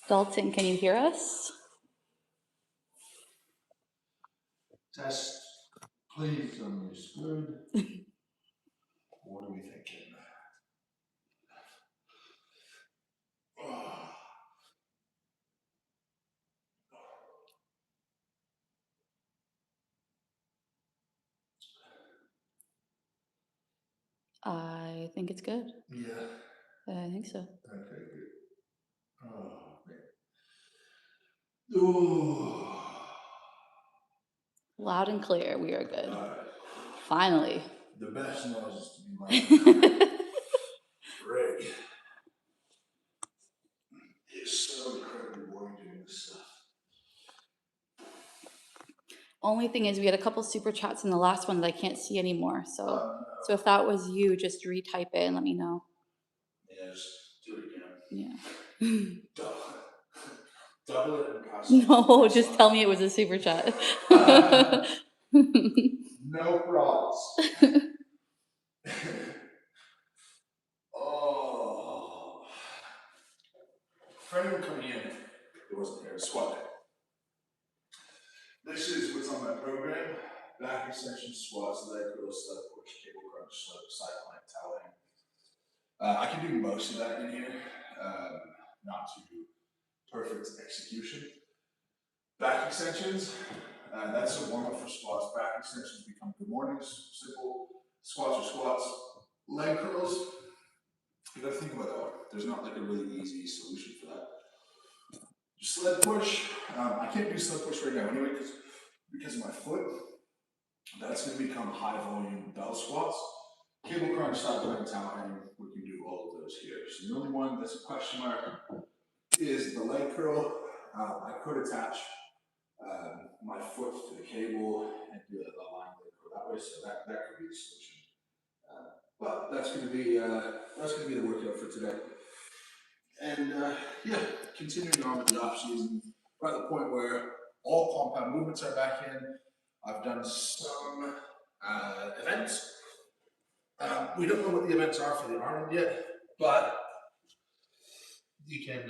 Dalton, can you hear us? Test, please. Something is good. What are we thinking? I think it's good. Yeah. I think so. Okay, good. Oh, man. Ooh. Loud and clear. We are good. All right. Finally. The best noise is to be loud. Greg is so incredibly boring doing this stuff. Only thing is, we had a couple super chats in the last one that I can't see anymore. So, No. so if that was you, just retype it and let me know. Yeah, just do it again. Yeah. Double it and pass it. No, just tell me it was a super chat. No problems. Oh. For anyone coming in, it wasn't there, squat. This is what's on my program: back extension squats, leg curls, sled push, cable crunch, side plank, towel hang. I can do most of that in here, not to perfect execution. Back extensions, that's a warm up for squats. Back extensions become good mornings, simple. Squats are squats. Leg curls, you gotta think about that one. There's not like a really easy solution for that. Sled push, I can't do sled push right now anyway because of my foot. That's going to become high volume bell squats. Cable crunch, side plank, towel hang, we can do all of those here. So the only one that's a question mark is the leg curl. I could attach my foot to the cable and do a line leg curl that way, so that could be the solution. But that's going to be the workout for today. And yeah, continuing on with the off season, we're at the point where all compound movements are back in. I've done some events. We don't know what the events are for the Arnold yet, but you can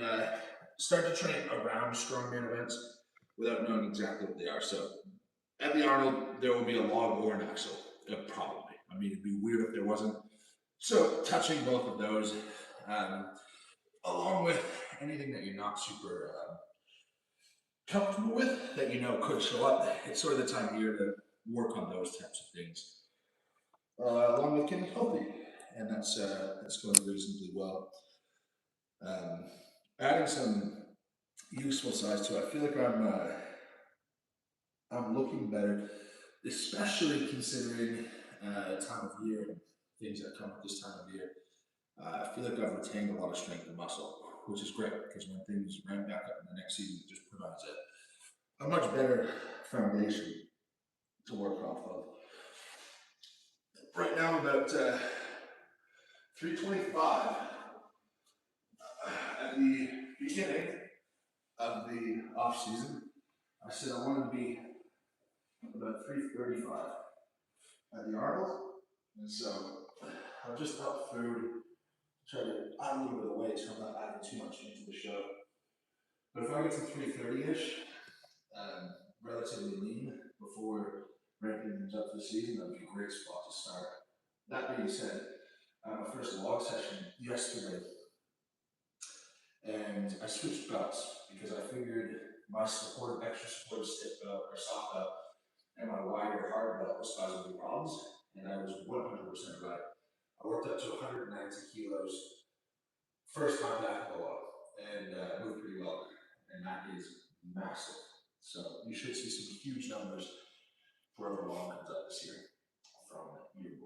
start to train around strongman events without knowing exactly what they are. So at the Arnold, there will be a log or an axle, probably. I mean, it'd be weird if there wasn't. So touching both of those, along with anything that you're not super comfortable with, that you know could show up, it's sort of the time of year to work on those types of things. Along with getting healthy, and that's going reasonably well. Adding some useful size to it, I feel like I'm looking better, especially considering time of year and things that come at this time of year. I feel like I've retained a lot of strength and muscle, which is great because when things ramp back up in the next season, it just provides a much better foundation to work off of. Right now, I'm about 325. At the beginning of the off season, I said I wanted to be about 335 at the Arnold, and so I've just upped food, try to add a little bit of weight so I'm not adding too much into the show. But if I get to 330-ish, relatively lean before ramping things up for the season, that would be a great spot to start. That being said, I had my first log session yesterday, and I switched belts because I figured my extra supportive stiff belt or soft belt and my wider hard belt was causing me problems, and I was 100% right. I worked up to 190 kilos first time back in the log and moved pretty well, and that is massive. So you should see some huge numbers for whoever log comes up this year from your boy.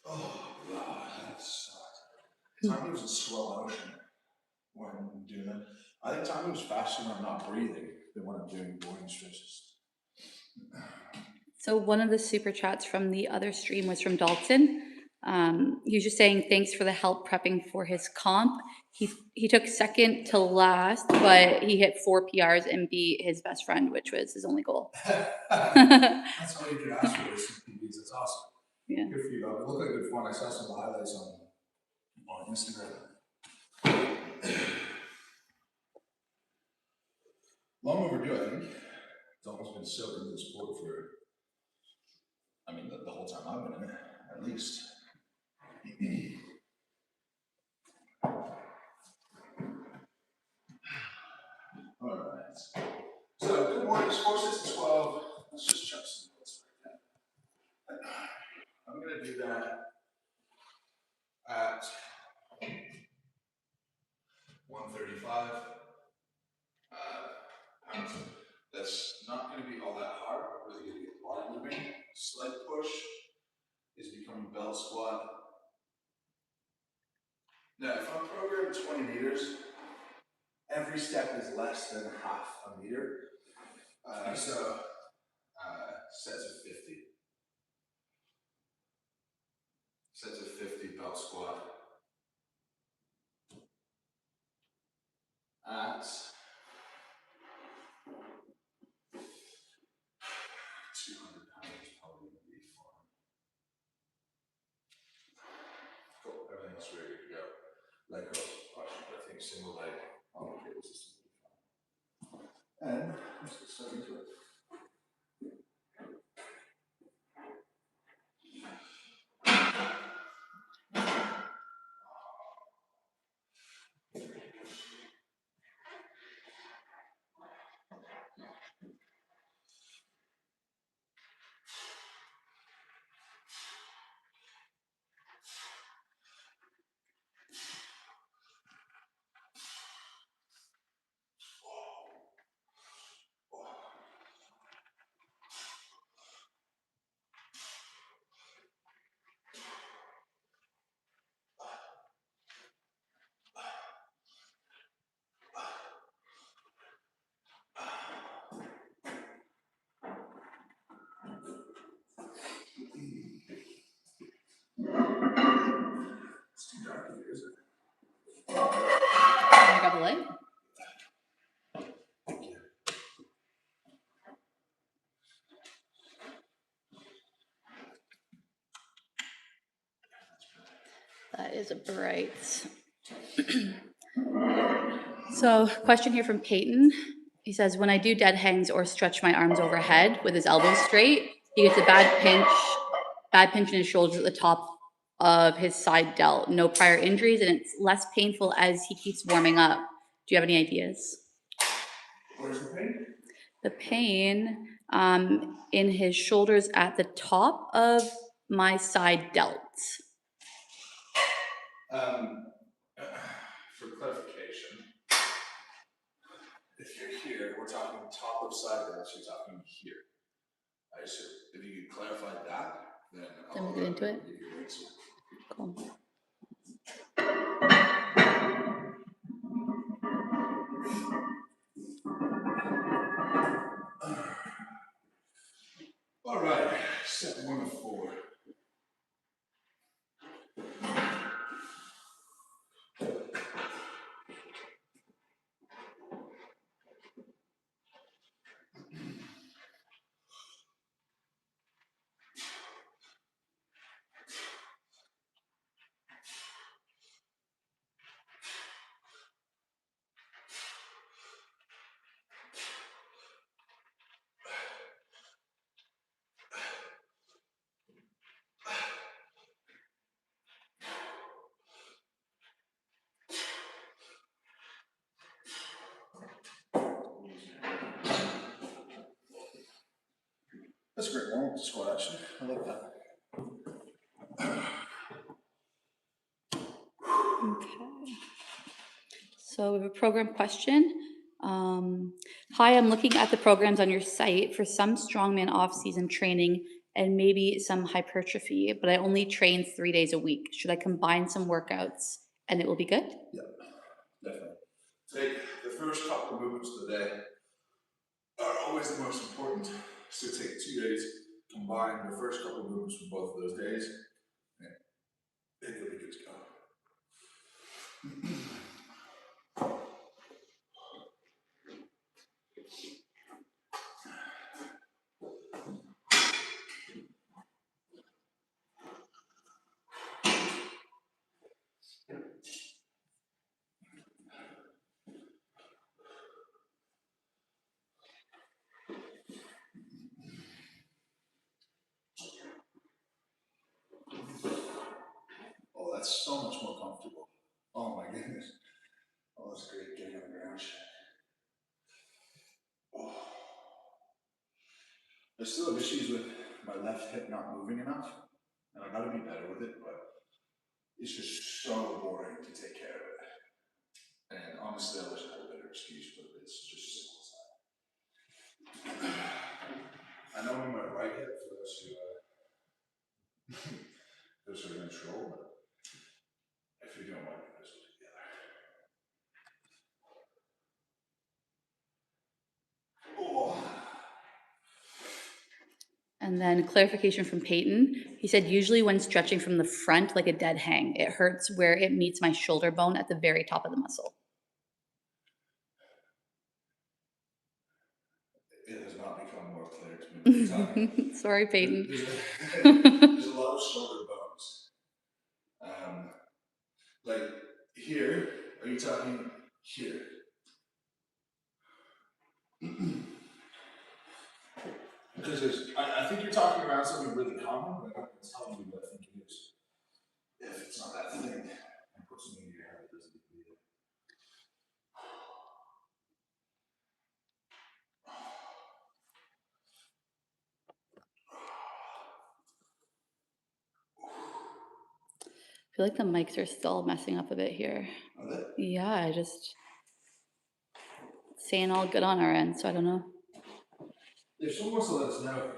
Oh, God, that sucked. Time moves in slow motion when I'm doing it. I think time moves faster when I'm not breathing than when I'm doing boarding stretches. So one of the super chats from the other stream was from Dalton. He was just saying thanks for the help prepping for his comp. He took second to last, but he hit 4 PRs and beat his best friend, which was his only goal. That's all you could ask for is PBs. That's awesome. Yeah. Good for you, dog. It looked like good fun. I saw some highlights on on Instagram. Long overdue, I think. It's almost been so into the sport for, I mean, the whole time I've been in it, at least. All right. So, good morning, score 6 to 12. Let's just check some notes right now. I'm going to do that at 135 pounds. That's not going to be all that hard. We're really going to get the body moving. Slight push is becoming belt squat. Now, if I'm programmed 20 meters, every step is less than half a meter. So sets of 50. Sets of 50 belt squat. At 200 pounds probably going to be fun. Cool, everything's ready to go. Leg curls, I think single leg on the cable system will be fine. And let's get stuck into it. It's too dark in here, is it? I got the light. Thank you. That is a bright. So, question here from Peyton. He says, when I do dead hangs or stretch my arms overhead with his elbows straight, he gets a bad pinch in his shoulders at the top of his side delt. No prior injuries, and it's less painful as he keeps warming up. Do you have any ideas? Where's the pain? The pain in his shoulders at the top of my side delt. For clarification, if you're here, we're talking top of side delts, you're talking here. I assume. If you could clarify that, then We'll get into it. give you an answer. Cool. All right, set 1 of 4. That's a great warm-up squat, actually. I like that. Okay. So we have a program question. Hi, I'm looking at the programs on your site for some strongman off-season training and maybe some hypertrophy, but I only train 3 days a week. Should I combine some workouts and it will be good? Yeah, definitely. Take the first couple of movements of the day are always the most important. So take 2 days, combine the first couple of movements from both of those days, and you'll be good to go. that's so much more comfortable. Oh my goodness. Oh, that's great getting on the ground. Oh. I still have issues with my left hip not moving enough, and I gotta be better with it, but it's just so boring to take care of it. And honestly, I wish I had a better excuse, but it's just simple as that. I know I'm my right hip for those who are in control, but if you don't want to put it together. Oh. And then clarification from Peyton. He said, usually when stretching from the front, like a dead hang, it hurts where it meets my shoulder bone at the very top of the muscle. It has not become more clear to me every time. Sorry, Peyton. There's a lot of shoulder bones. Like here, are you talking here? Because I think you're talking around something really common, but I'm not going to tell you what I think it is. If it's not that thing, and put something in your head that doesn't need to be there. I feel like the mics are still messing up a bit here. Are they? Yeah, I just saying all good on our end, so I don't know. If someone wants to let us know.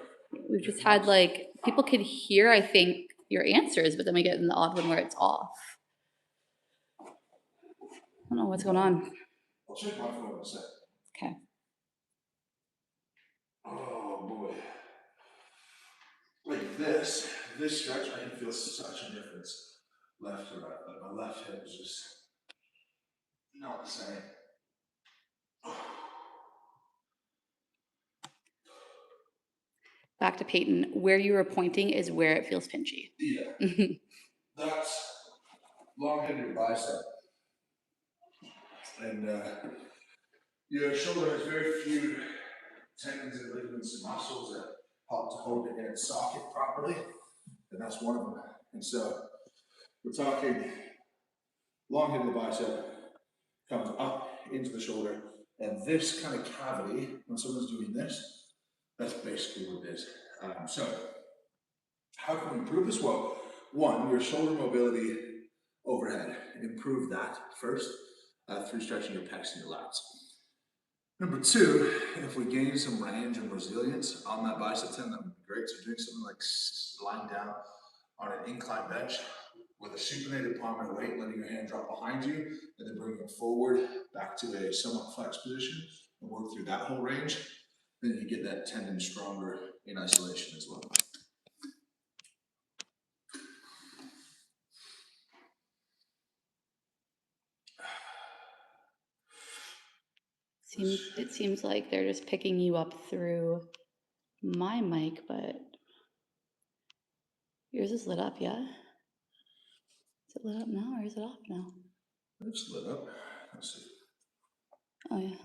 We've just had like people could hear, I think, your answers, but then we get in the odd one where it's off. I don't know what's going on. I'll check my phone in a second. Okay. Oh boy. Like this stretch, I can feel such a difference. Left to right. Like my left hip is just not the same. Back to Peyton. Where you were pointing is where it feels pinchy. Yeah. That's long-headed bicep. And your shoulder has very few tendons and ligaments and muscles that help to hold it in its socket properly. And that's one of them. And so we're talking long-headed bicep comes up into the shoulder, and this kind of cavity, when someone's doing this, that's basically what it is. So how can we improve this? Well, one, your shoulder mobility overhead. Improve that first through stretching your pecs and your lats. Number two, if we gain some range and resilience on that bicep tendon, that would be great. So doing something like lying down on an incline bench with a supinated palm and weight, letting your hand drop behind you, and then bringing it forward back to a somewhat flexed position and work through that whole range. Then you get that tendon stronger in isolation as well. It seems like they're just picking you up through my mic, but yours is lit up, yeah? Is it lit up now or is it off now? It's lit up. Let's see. Oh yeah.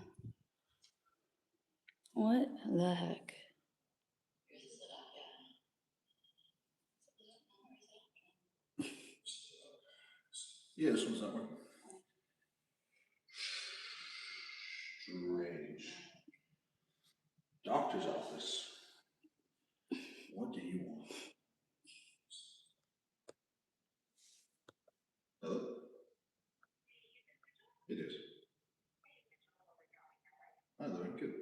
What the heck? Yours is lit up, yeah? Yeah, this one's not working. Strange. Doctor's office. What do you want? Hello? It is. Hi, Lauren. Good.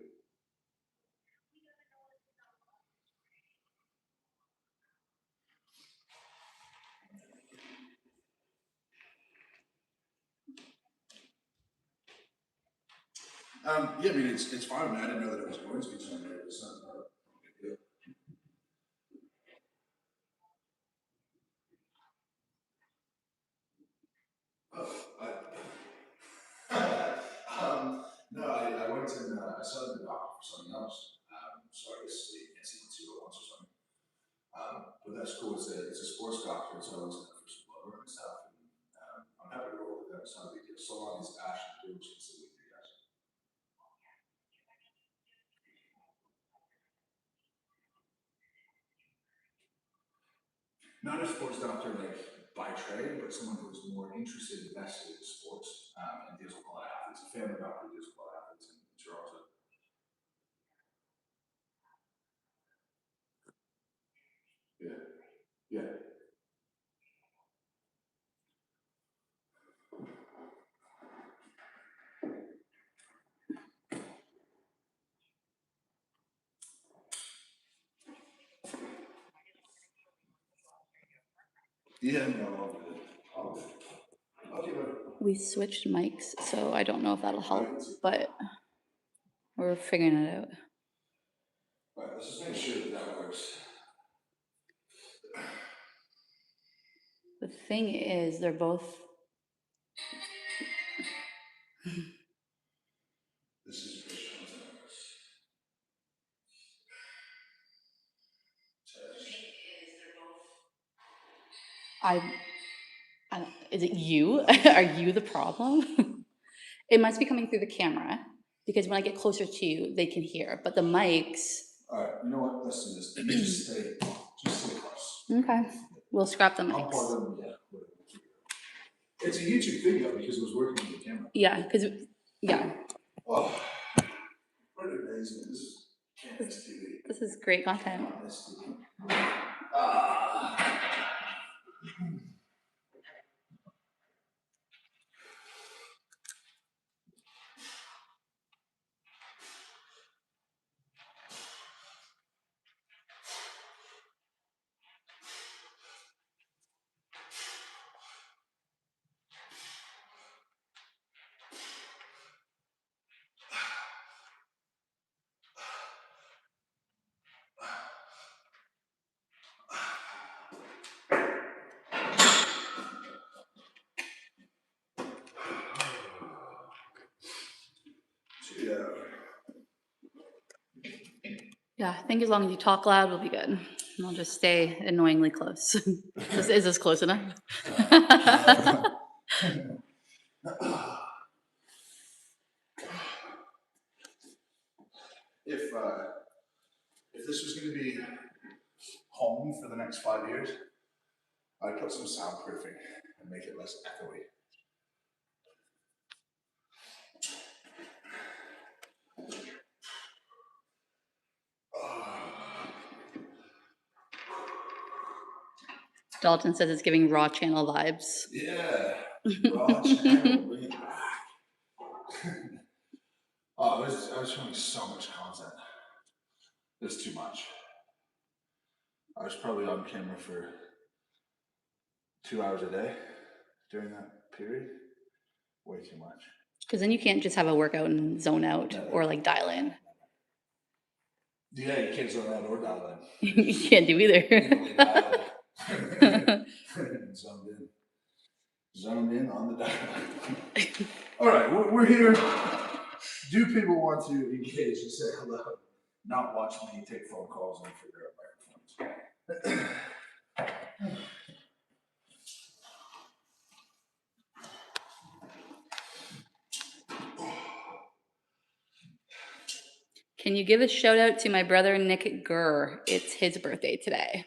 Yeah, I mean, it's fine. I didn't know that it was going to be generated. It's not a big deal. No, I went and I saw the doctor for something else. So I guess you can't see two at once or something. But that's cool. It's a sports doctor, so I was looking for some blood work and stuff. And I'm happy to roll with that. It's not a big deal. So long as Ash and Bill can sit with you guys. Not a sports doctor like by trade, but someone who's more interested, invested in sports, and deals with a lot of athletes. A family doctor who deals with a lot of athletes in Toronto. Yeah, yeah. Yeah, no, I'll do it. Okay, We switched mics, so I don't know if that'll help, but we're figuring it out. all right, let's just make sure that that works. The thing is, they're both. This is Rich Johnson. I don't, is it you? Are you the problem? It must be coming through the camera because when I get closer to you, they can hear. But the mics. All right, you know what? Let's do this. You just stay close. Okay, we'll scrap the I'll mics. plug them. Yeah. It's a YouTube video because it was working with the camera. Yeah, because yeah. Oh, what an amazing! This is Canvas TV. This is great content. Yeah, I think as long as you talk loud, we'll be good. And I'll just stay annoyingly close. Is this close enough? If this was going to be home for the next 5 years, I'd put some soundproofing and make it less echoey. Dalton says it's giving Raw Channel vibes. Yeah, Raw Channel, bring it back. I was showing so much content. It's too much. I was probably on camera for 2 hours a day during that period. Way too much. Because then you can't just have a workout and zone out or like dial in. Yeah, you can't zone out or dial in. You can't do either. Zoned in. Zoned in on the dial. All right, we're here. Do people want to engage and say hello? Not watch me take phone calls and figure out microphones. Can you give a shout out to my brother Nick Gurr? It's his birthday today.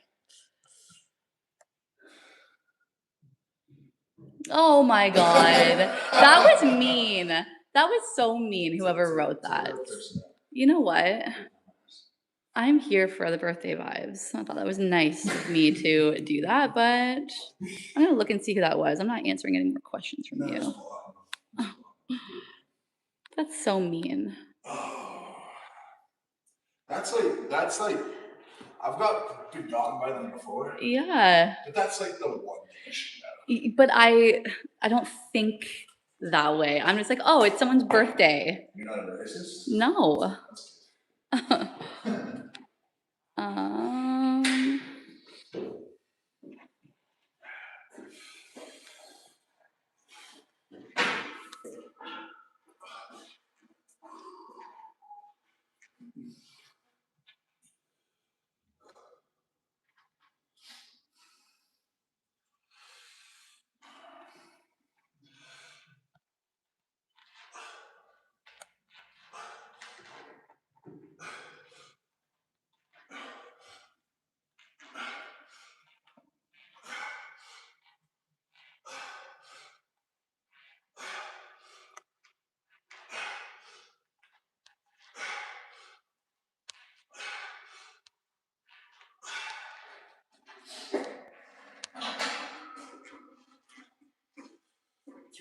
Oh my god. That was mean. That was so mean, whoever wrote that. You know what? I'm here for the birthday vibes. I thought that was nice of me to do that, but I'm gonna look and see who that was. I'm not answering any more questions from you. That's so mean. That's like I've been gotten by them before. Yeah. But that's like the one thing. But I don't think that way. I'm just like, oh, it's someone's birthday. You're not a racist? No.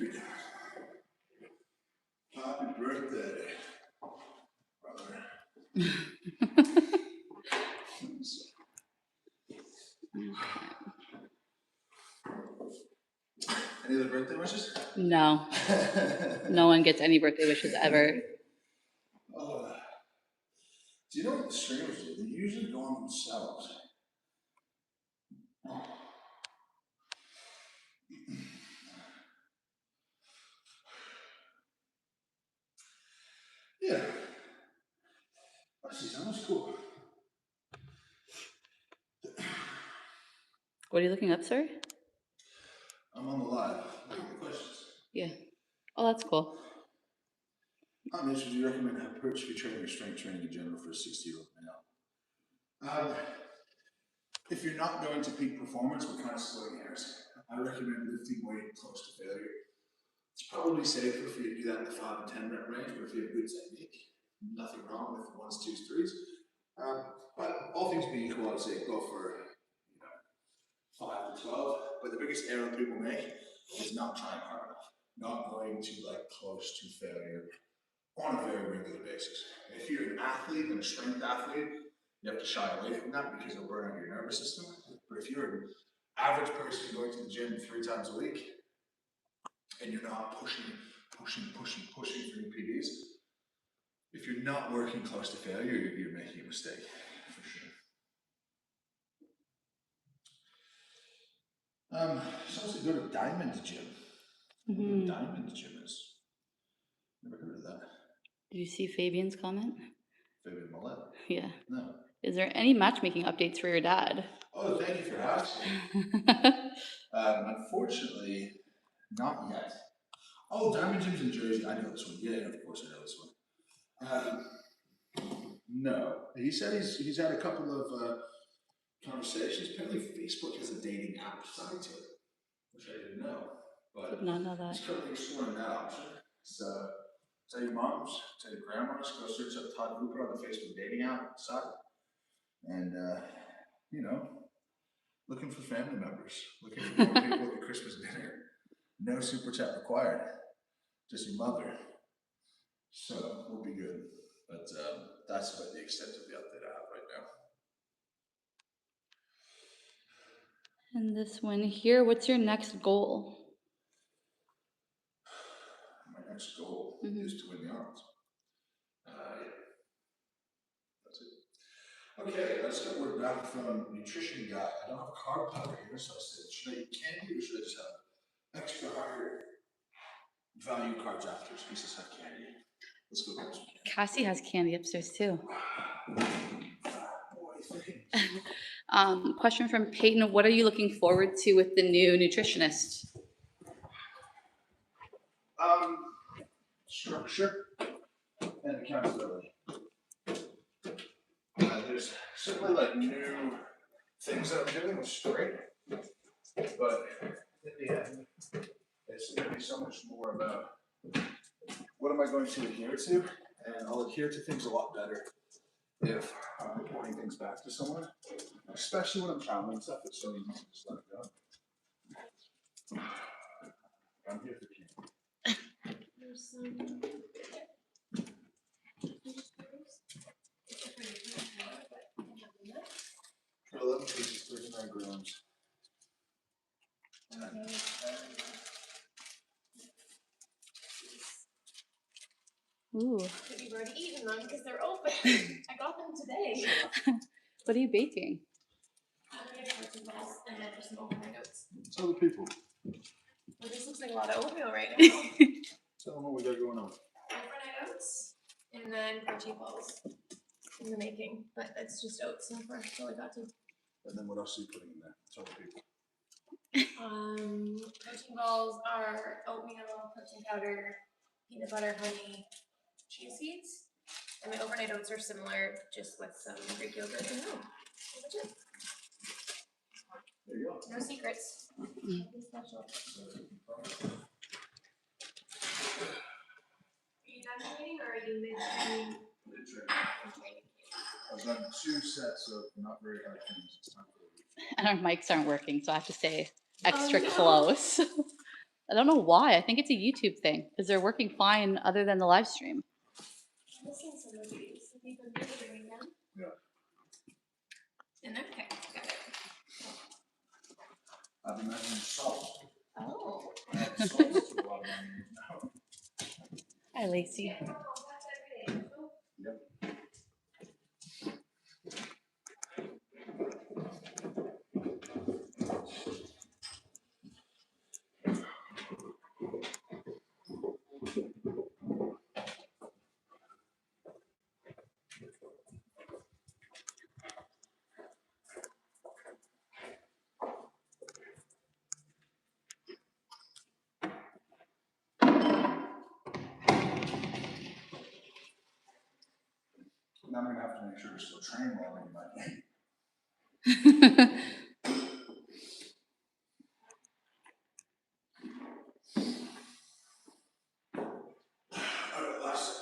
3 times. Happy birthday, brother. Any other birthday wishes? No. No one gets any birthday wishes ever. Do you know what the streamers do? They usually go on themselves. Yeah. Actually, sounds cool. What are you looking up, sir? I'm on the live. Looking at the questions. Yeah. Oh, that's cool. How much would you recommend approach for training or strength training in general for a 60-year-old male? If you're not going to peak performance, we're kind of splitting hairs. I recommend lifting weight close to failure. It's probably safer for you to do that in the 5 and 10 rep range, but if you have good technique, nothing wrong with 1s, 2s, 3s. But all things being equal, I would say go for 5 to 12. But the biggest error people make is not trying hard enough, not going to close to failure on a very regular basis. If you're an athlete and a strength athlete, you have to shy away from that because it'll burn out your nervous system. But if you're an average person going to the gym 3 times a week and you're not pushing for your PDs, if you're not working close to failure, you're making a mistake for sure. Someone said go to Diamond Gym. I wonder what Diamond Gym is. Never heard of that. Did you see Fabian's comment? Fabian Millet? Yeah. No. Is there any matchmaking updates for your dad? Oh, thank you for asking. Unfortunately, not yet. Oh, Diamond Gym's in Jersey. I know this one. Yeah, of course I know this one. No. He said he's had a couple of conversations. Apparently Facebook has a dating app side to it, which I didn't know. But did not know that. he's currently exploring that option. So tell your moms, tell your grandmas, go search up Todd Hooper on the Facebook dating app side. And, looking for family members, looking for more people at your Christmas dinner. No super chat required, just your mother. So we'll be good. But that's about the extent of the update I have right now. And this one here, what's your next goal? My next goal is to win the Arnold. Yeah. That's it. Okay, let's get word back from Nutrition Guy. I don't have a carb powder here, so I said, should I eat candy or should I just have extra higher value carbs after? So let's just have candy. Let's go get some candy. Cassie has candy upstairs too. Question from Peyton, what are you looking forward to with the new nutritionist? Structure and accountability. There's certainly new things that I'm doing with straight, but in the end, it's going to be so much more about what am I going to adhere to, and I'll adhere to things a lot better if I'm reporting things back to someone, especially when I'm traveling and stuff. It's so easy to just let it go. I'm here for candy. There's some. For 11 pieces, 39 grams. Ooh. But you've already eaten them because they're open. I got them today. What are you baking? I'm gonna get protein balls and then just some overnight oats. Tell the people. Well, this looks like a lot of oatmeal right now. Tell them what we got going on. Overnight oats and then protein balls in the making, but it's just oats so far. That's all I got to. And then what else are you putting in there? Tell the people. Protein balls are oatmeal, protein powder, peanut butter, honey, chia seeds. And my overnight oats are similar, just with some Greek yogurt and milk. That's it. There you go. No secrets. Nothing special. Are you done training or are you mid-training? Mid-training. I've done 2 sets of not very high things. It's time for the week. And our mics aren't working, so I have to say extra no. close. I don't know why. I think it's a YouTube thing because they're working fine other than the live stream. I'm missing some of these. Have you been bringing them? Yeah. In there? Okay, got it. I've been measuring salt. Oh. Salt's a lot of money now. Hi, Lacey. Yep. Now I'm gonna have to make sure to still train while I'm in my game. All right, last set.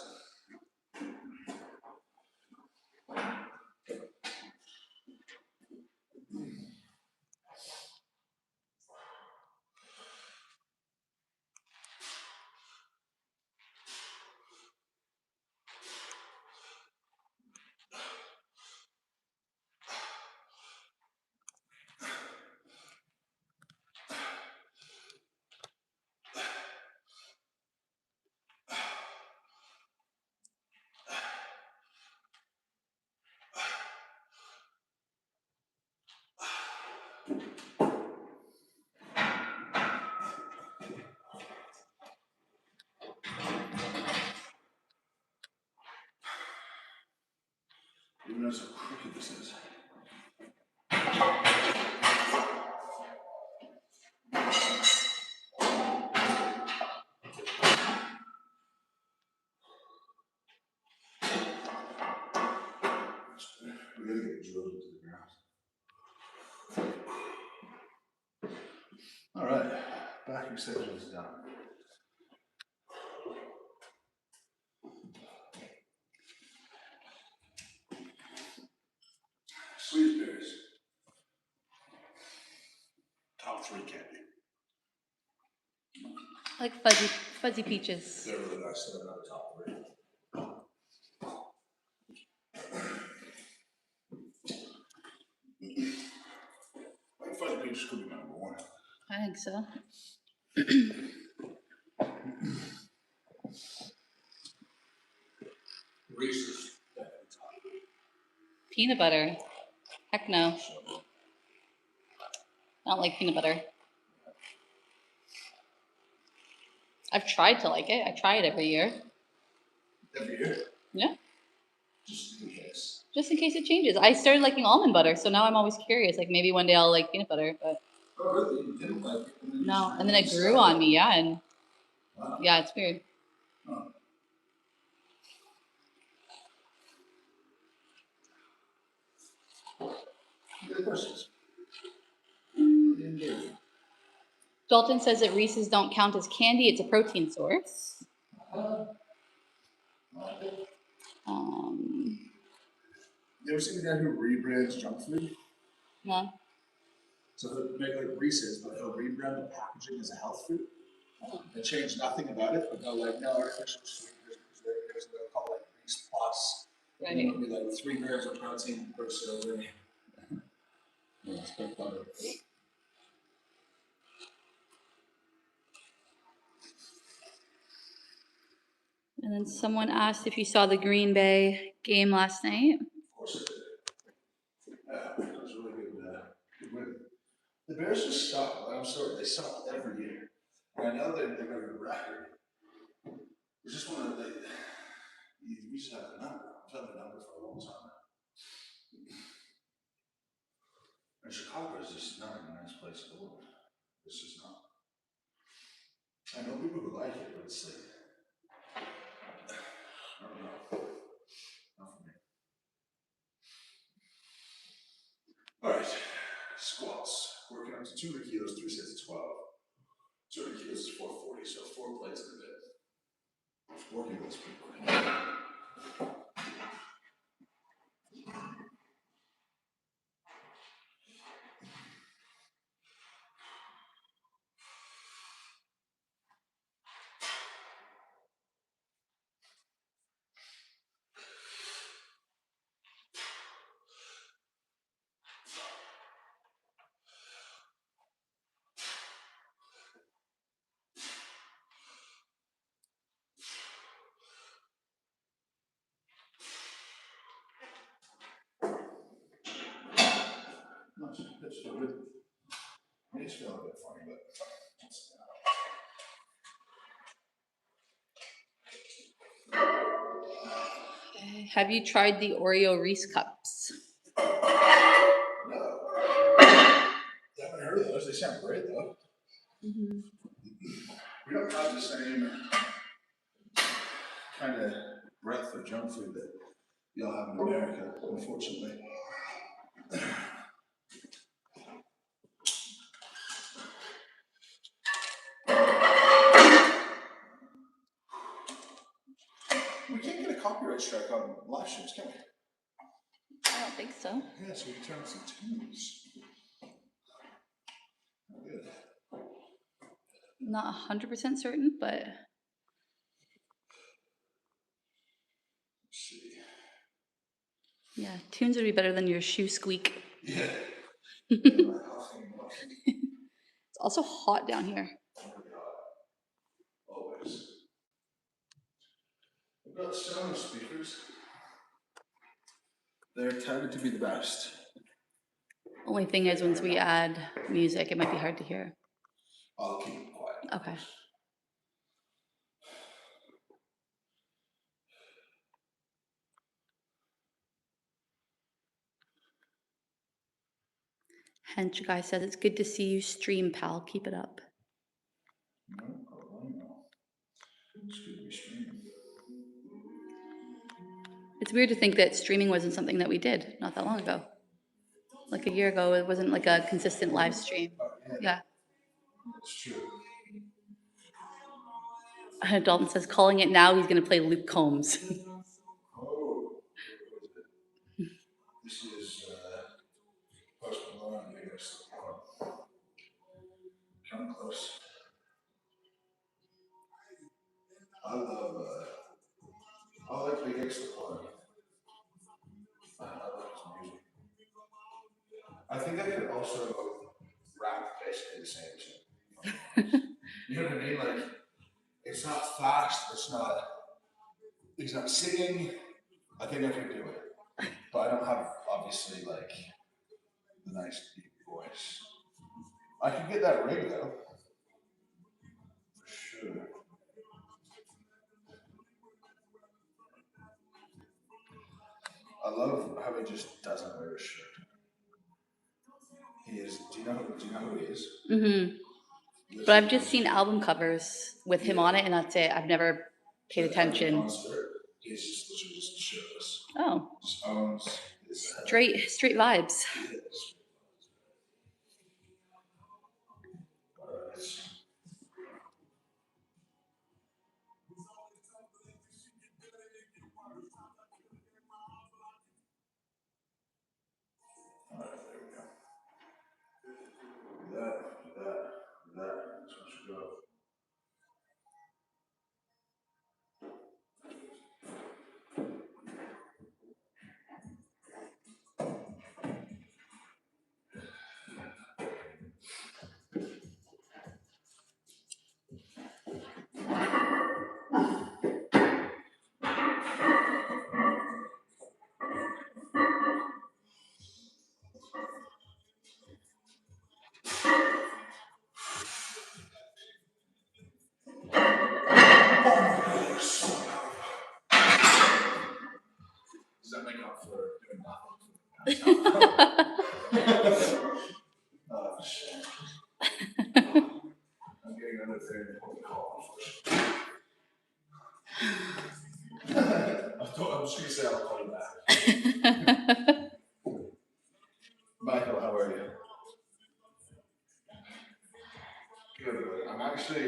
Who knows how crooked this is? We gotta get drilled into the ground. All right, back extension is done. Sweet berries. Top 3 candy. Like fuzzy peaches. They're really nice. They're not top 3. Like fuzzy peaches could be number 1. I think so. Reese's. Peanut butter. Heck no. I don't like peanut butter. I've tried to like it. I try it every year. Every year? Yeah. Just in case. Just in case it changes. I started liking almond butter, so now I'm always curious. Like maybe one day I'll like peanut butter, but Oh, really? You didn't like it? no. And then it grew on me, yeah, and Wow. yeah, it's weird. Oh. Good questions. Indeed. Dalton says that Reese's don't count as candy. It's a protein source. You ever seen the guy who rebrands junk food? No. So he'll make like Reese's, but he'll rebrand the packaging as a health food. They change nothing about it, but they'll like, no artificial sweeteners. There's what they'll call like Reese Plus. Right. And it'll be like 3 grams of protein per serving. Yeah, it's quite clever. And then someone asked if you saw the Green Bay game last night. Of course it did. Yeah, it was really good, good win. The Bears just suck. I'm sorry, they suck every year. And I know they're going to record. We just want to, we just have a number. I've had a number for a long time now. And Chicago is just not a nice place to live. It's just not. I know people who like it, but it's like, I don't know. Not for me. All right, squats. Working up to 200 kilos, 3 sets of 12. 200 kilos is 440, so 4 plates in a day. 4 kilos pretty quick. It's good. I mean, it's feeling a bit funny, but. Have you tried the Oreo Reese cups? No. I haven't heard of those. They sound great though. Mm-hmm. We don't have the same kind of breadth of junk food that y'all have in America, unfortunately. We can't get a copyright strike on live streams, can we? I don't think so. Yeah, so we can turn on some tunes. Good. Not 100% certain, but Let's see. yeah, tunes would be better than your shoe squeak. Yeah. It's also hot down here. Always. We've got Sonos speakers. They're touted to be the best. Only thing is, once we add music, it might be hard to hear. I'll keep it quiet. Okay. Hench guy says it's good to see you stream, pal. Keep it up. No problem. It's good to be streaming. It's weird to think that streaming wasn't something that we did not that long ago. Like a year ago, it wasn't like a consistent live stream. Yeah. It's true. Dalton says, calling it now, he's going to play Luke Combs. Oh. This is Post Malone, I guess. Come close. I love, I like Big X Supply. I like his music. I think I could also rap basically the same. You know what I mean? Like, it's not fast, he's not singing. I think I could do it. But I don't have, obviously, like, the nice deep voice. I could get that rig though. For sure. I love how he just doesn't wear a shirt. He is. Do you know who he is? Mm-hmm. But I've just seen album covers with him on it, and that's it. I've never paid attention. He's just literally just shirtless. Oh. Just owns his straight vibes. Alright, there we go. That. That's what should go. Does that make up for doing nothing? Oh, shit. I'm getting under there and put the call. I was just going to say I'll call you back. Michael, how are you? Good. I'm actually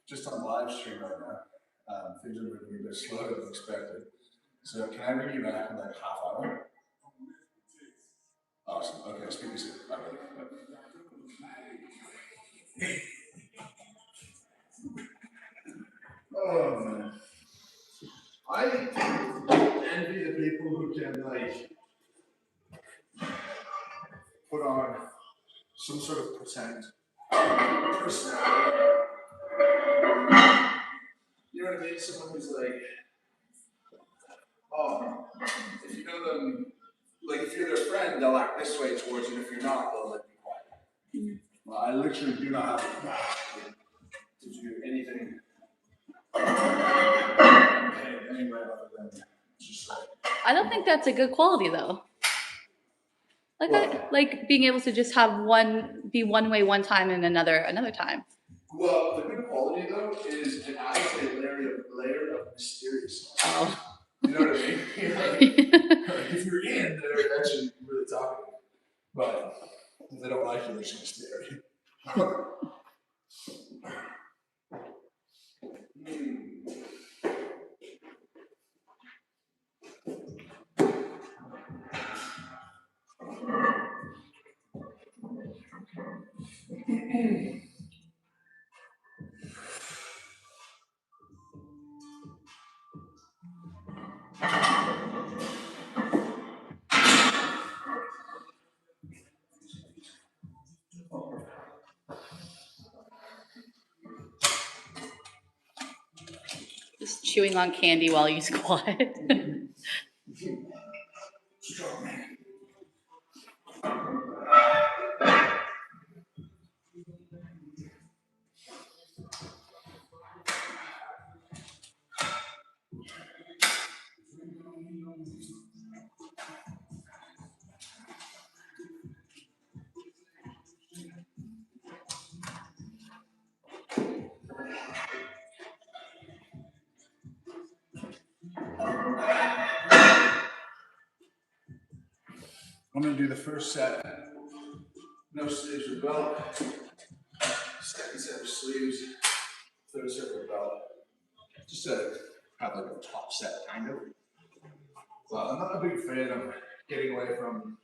just on live stream right now. Things are moving a bit slower than expected. So can I ring you back in like half hour? Awesome. Okay, I'll speak to you soon. Bye. Oh man. I envy the people who can like put on some sort of pretend personality. You know what I mean? Someone who's like, if you know them, like if you're their friend, they'll act this way towards you, and if you're not, they'll like be Well, I literally do not have to do anything anyway other than just like. I don't think that's a good quality though. Like Well, like being able to just have be one way one time and another time. Well, the good quality though is it adds a layer of mysteriousness. Oh. You know what I mean? Like if you're in, they're actually really talking. But if they don't like you, they're just gonna stare at you. Just chewing on candy while you squat. Strong man. I'm gonna do the first set, no sleeves or belt. Second set with sleeves. Third set with belt. Just to have like a top set kind of. Well, I'm not a big fan of getting away from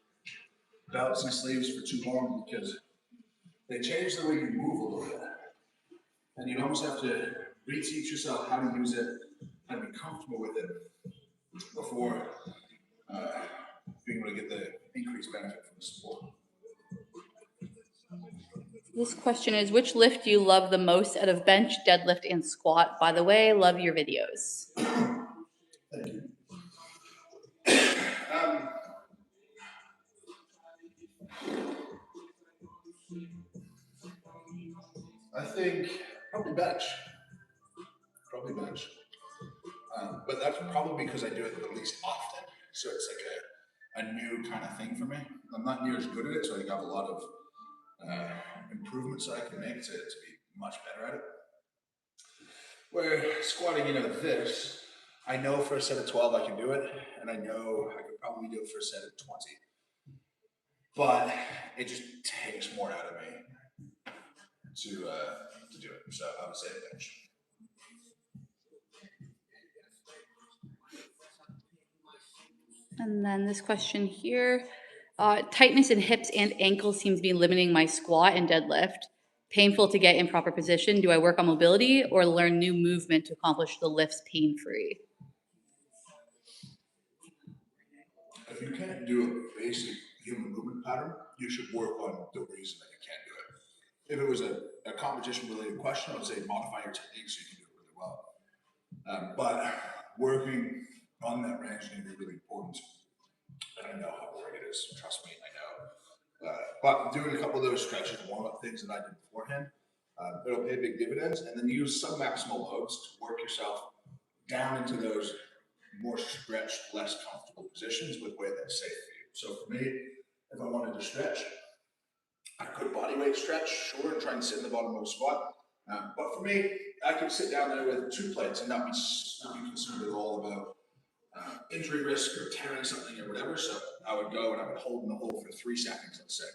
belts and sleeves for too long because they change the way you move a little bit. And you almost have to reteach yourself how to use it and be comfortable with it before being able to get the increased benefit from the support. This question is, which lift do you love the most out of bench, deadlift, and squat? By the way, love your videos. Thank you. I think probably bench. But that's probably because I do it the least often. So it's like a new kind of thing for me. I'm not near as good at it, so I got a lot of improvements that I can make to be much better at it. Where squatting, this, I know for a set of 12 I can do it, and I know I could probably do it for a set of 20. But it just takes more out of me to do it. So I would say bench. And then this question here, tightness in hips and ankles seems to be limiting my squat and deadlift. Painful to get in proper position. Do I work on mobility or learn new movement to accomplish the lifts pain-free? If you can't do a basic human movement pattern, you should work on the reason that you can't do it. If it was a competition-related question, I would say modify your technique so you can do it really well. But working on that range is going to be really important. And I know how boring it is. Trust me, I know. But doing a couple of those stretches, warm-up things that I did beforehand, it'll pay big dividends. And then use some maximal loads to work yourself down into those more stretched, less comfortable positions with weight that's safe for you. So for me, if I wanted to stretch, I could body weight stretch, sure, and try and sit in the bottom of a squat. But for me, I could sit down there with 2 plates and not be concerned at all about injury risk or tearing something or whatever. So I would go and I would hold in the hole for 3 seconds, let's say.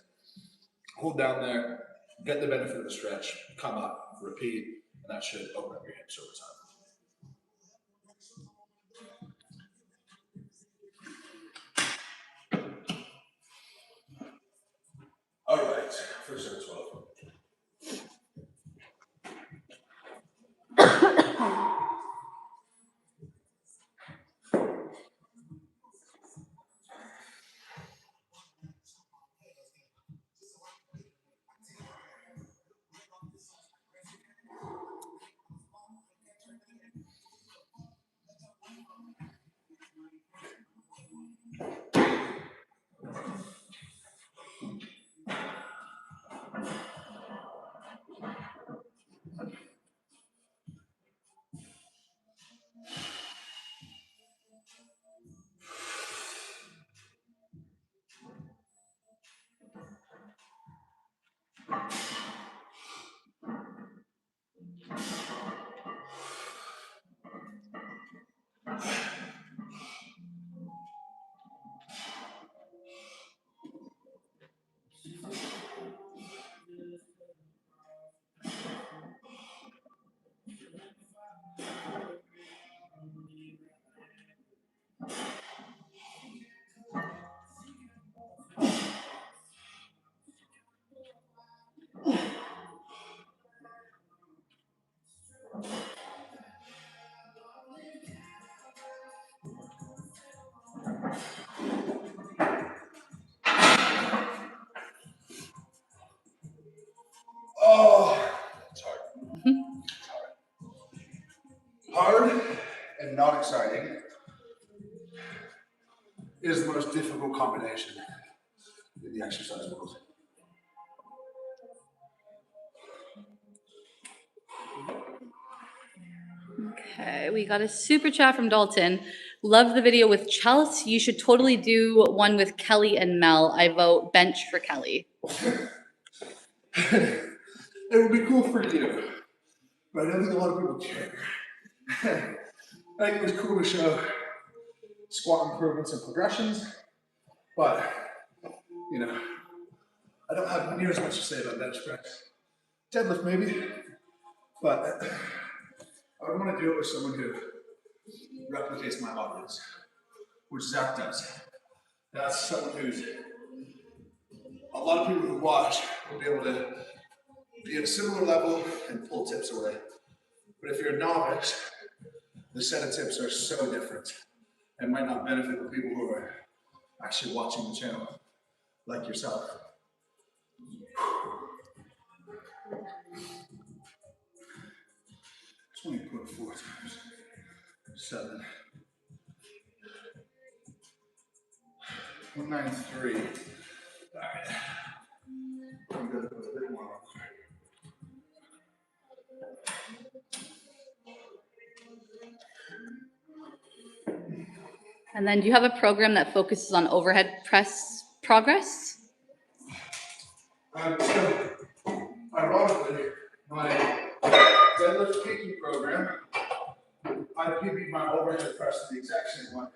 Hold down there, get the benefit of the stretch, come up, repeat, and that should open up your hips over time. All right, first set of 12. exciting is the most difficult combination in the exercise world. Okay, we got a super chat from Dalton. Love the video with Chelsea. You should totally do one with Kelly and Mel. I vote bench for Kelly. It would be cool for you, but I don't think a lot of people care. I think it was cool to show squat improvements and progressions, but you know, I don't have near as much to say about bench press. Deadlift maybe, but I would want to do it with someone who replicates my audience, which Zach does. That's someone who's, a lot of people who watch will be able to be at a similar level and pull tips away. But if you're a novice, the set of tips are so different and might not benefit the people who are actually watching the channel, like yourself. Just want to put 4 times 7. 193. All right. I'm going to put a bit more on. And then do you have a program that focuses on overhead press progress? So, ironically, my deadlift peaking program, I PB'd my overhead press to the exact same one.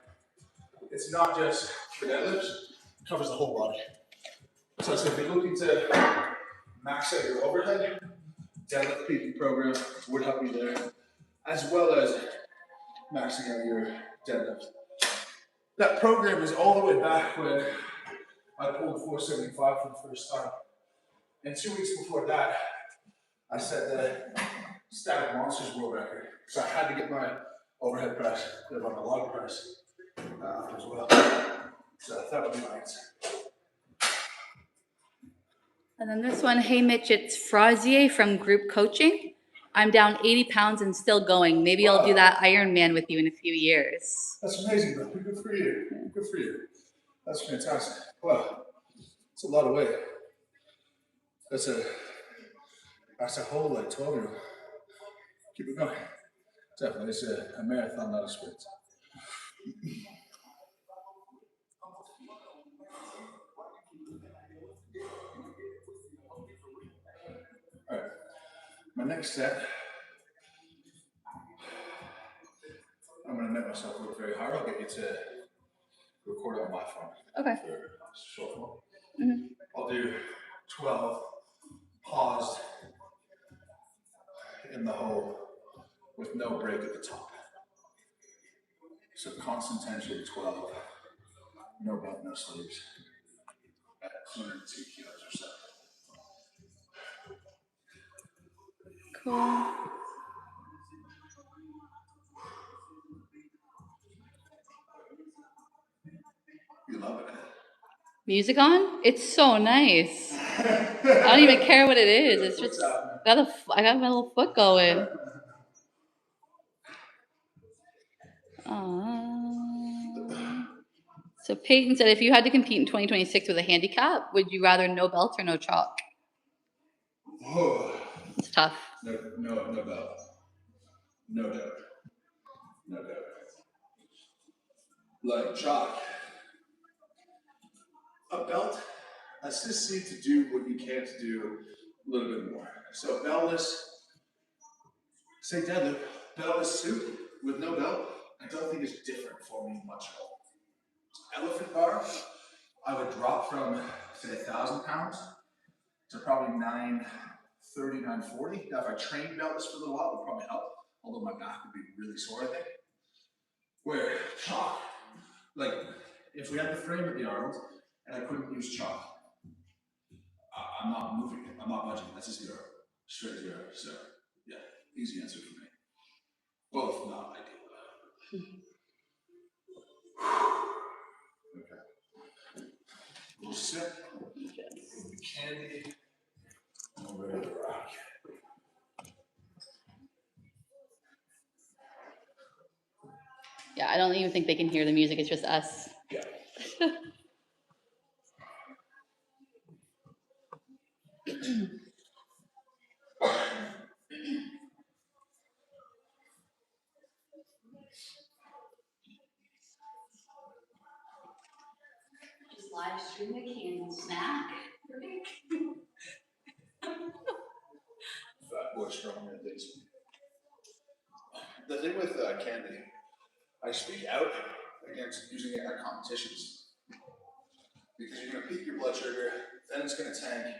It's not just for deadlifts, it covers the whole body. So if you're looking to max out your overhead, deadlift peaking program would help you there, as well as maxing out your deadlift. That program is all the way back when I pulled 475 for the first time. And 2 weeks before that, I set the static monsters world record. So I had to get my overhead press, on my log press as well. So that would be my answer. And then this one, hey Mitch, it's Frazier from Group Coaching. I'm down 80 pounds and still going. Maybe I'll do that Ironman with you in a few years. That's amazing, bro. Good for you. Good for you. That's fantastic. Wow. That's a lot of weight. That's a whole like 12-year-old. Keep it going. Definitely. It's a marathon, not a sprint. All right. My next set, I'm going to make myself work very hard. I'll get you to record it on my phone. Okay. For short form. Mm-hmm. I'll do 12 paused in the hole with no break at the top. So constant tension 12, no belt, no sleeves, at 202 kilos or so. Cool. You love it. Music on? It's so nice. I don't even care what it is. It's just I got my little foot going. So Peyton said, if you had to compete in 2026 with a handicap, would you rather no belt or no chalk? Whoa. It's tough. No belt. No doubt. No doubt. Like chalk. A belt assists you to do what you can't do a little bit more. So beltless, say deadlift, beltless suit with no belt, I don't think it's different for me much at all. Elephant bar, I would drop from, say, 1,000 pounds to probably 930, 940. Now, if I trained beltless for a little while, it would probably help, although my back would be really sore, I think. Where chalk, like, if we had the frame at the arms and I couldn't use chalk, I'm not moving it. I'm not budging. That's a 0. Straight 0. So, yeah, easy answer for me. Both not ideal. Okay. We'll sit. The candy. And we're ready to rock. Yeah, I don't even think they can hear the music. It's just us. Yeah. Just live stream a candle snack. Fat boy strong man things. The thing with candy, I speak out against using it at competitions because you're gonna peak your blood sugar, then it's gonna tank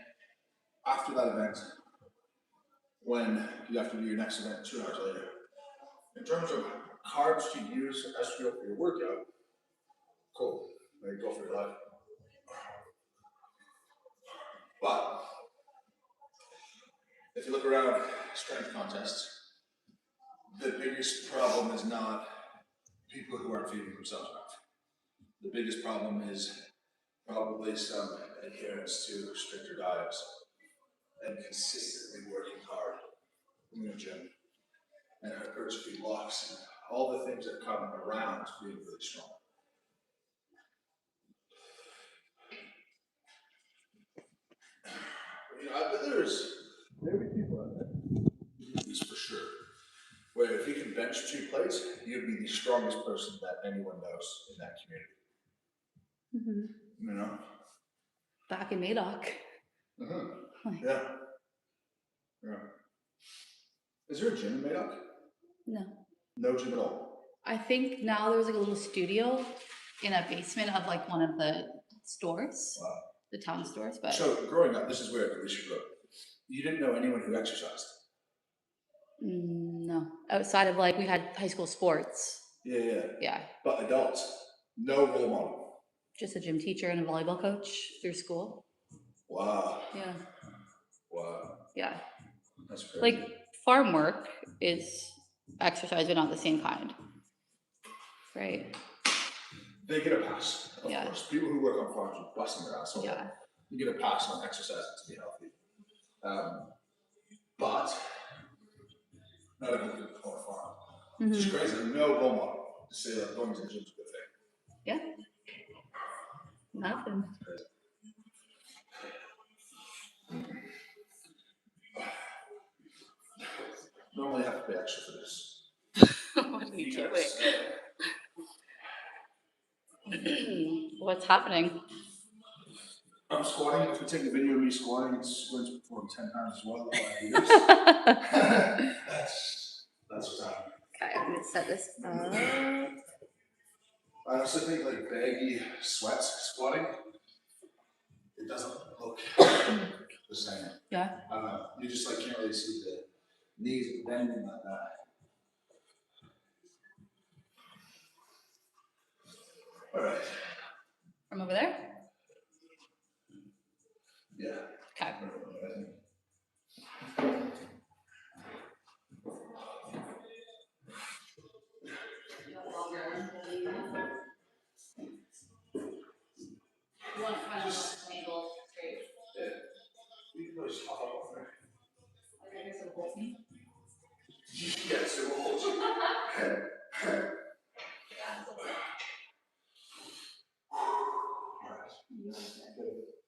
after that event when you have to do your next event 2 hours later. In terms of carbs to use as fuel for your workout, cool, there you go for your life. But if you look around strength contests, the biggest problem is not people who aren't feeding themselves enough. The biggest problem is probably some adherence to stricter diets and consistently working hard in the gym and hypertrophy blocks and all the things that come around being really strong. You know, I bet there'll be people out there, this for sure, where if you can bench 2 plates, you'd be the strongest person that anyone knows in that community. Mm-hmm. You know? Back in Madoc. Mm-hmm. Yeah. Yeah. Is there a gym in Madoc? No. No gym at all. I think now there's like a little studio in a basement of like one of the stores, Wow. the town stores. But So growing up, this is where at least you grew up. You didn't know anyone who exercised. no, outside of like we had high school sports. Yeah. Yeah, But adults, no role model. just a gym teacher and a volleyball coach through school. Wow. Yeah. Wow. Yeah. That's crazy. Like farm work is exercise, but not the same kind. Right. They get a pass, of Yeah. course. People who work on farms are busting their ass off. Yeah. You get a pass on exercising to be healthy. But not everyone can own a farm. It's just crazy. No role model to say that going to the gym is a good thing. Yeah. Nothing. Normally I have to pay extra for this. You can't wait. What's happening? I'm squatting. If you take a video of me squatting, it's going to perform 10 times as well. That's what's happening. Okay, I'm gonna set this up. I also think like baggy sweats squatting, it doesn't look the same. Yeah. I don't know. You just like can't really see the knees bending like that. All right. From over there? Yeah. Okay. You want kind of angle straight. Yeah. You can just hop up there. Okay, so hold me. Yes, it will hold you.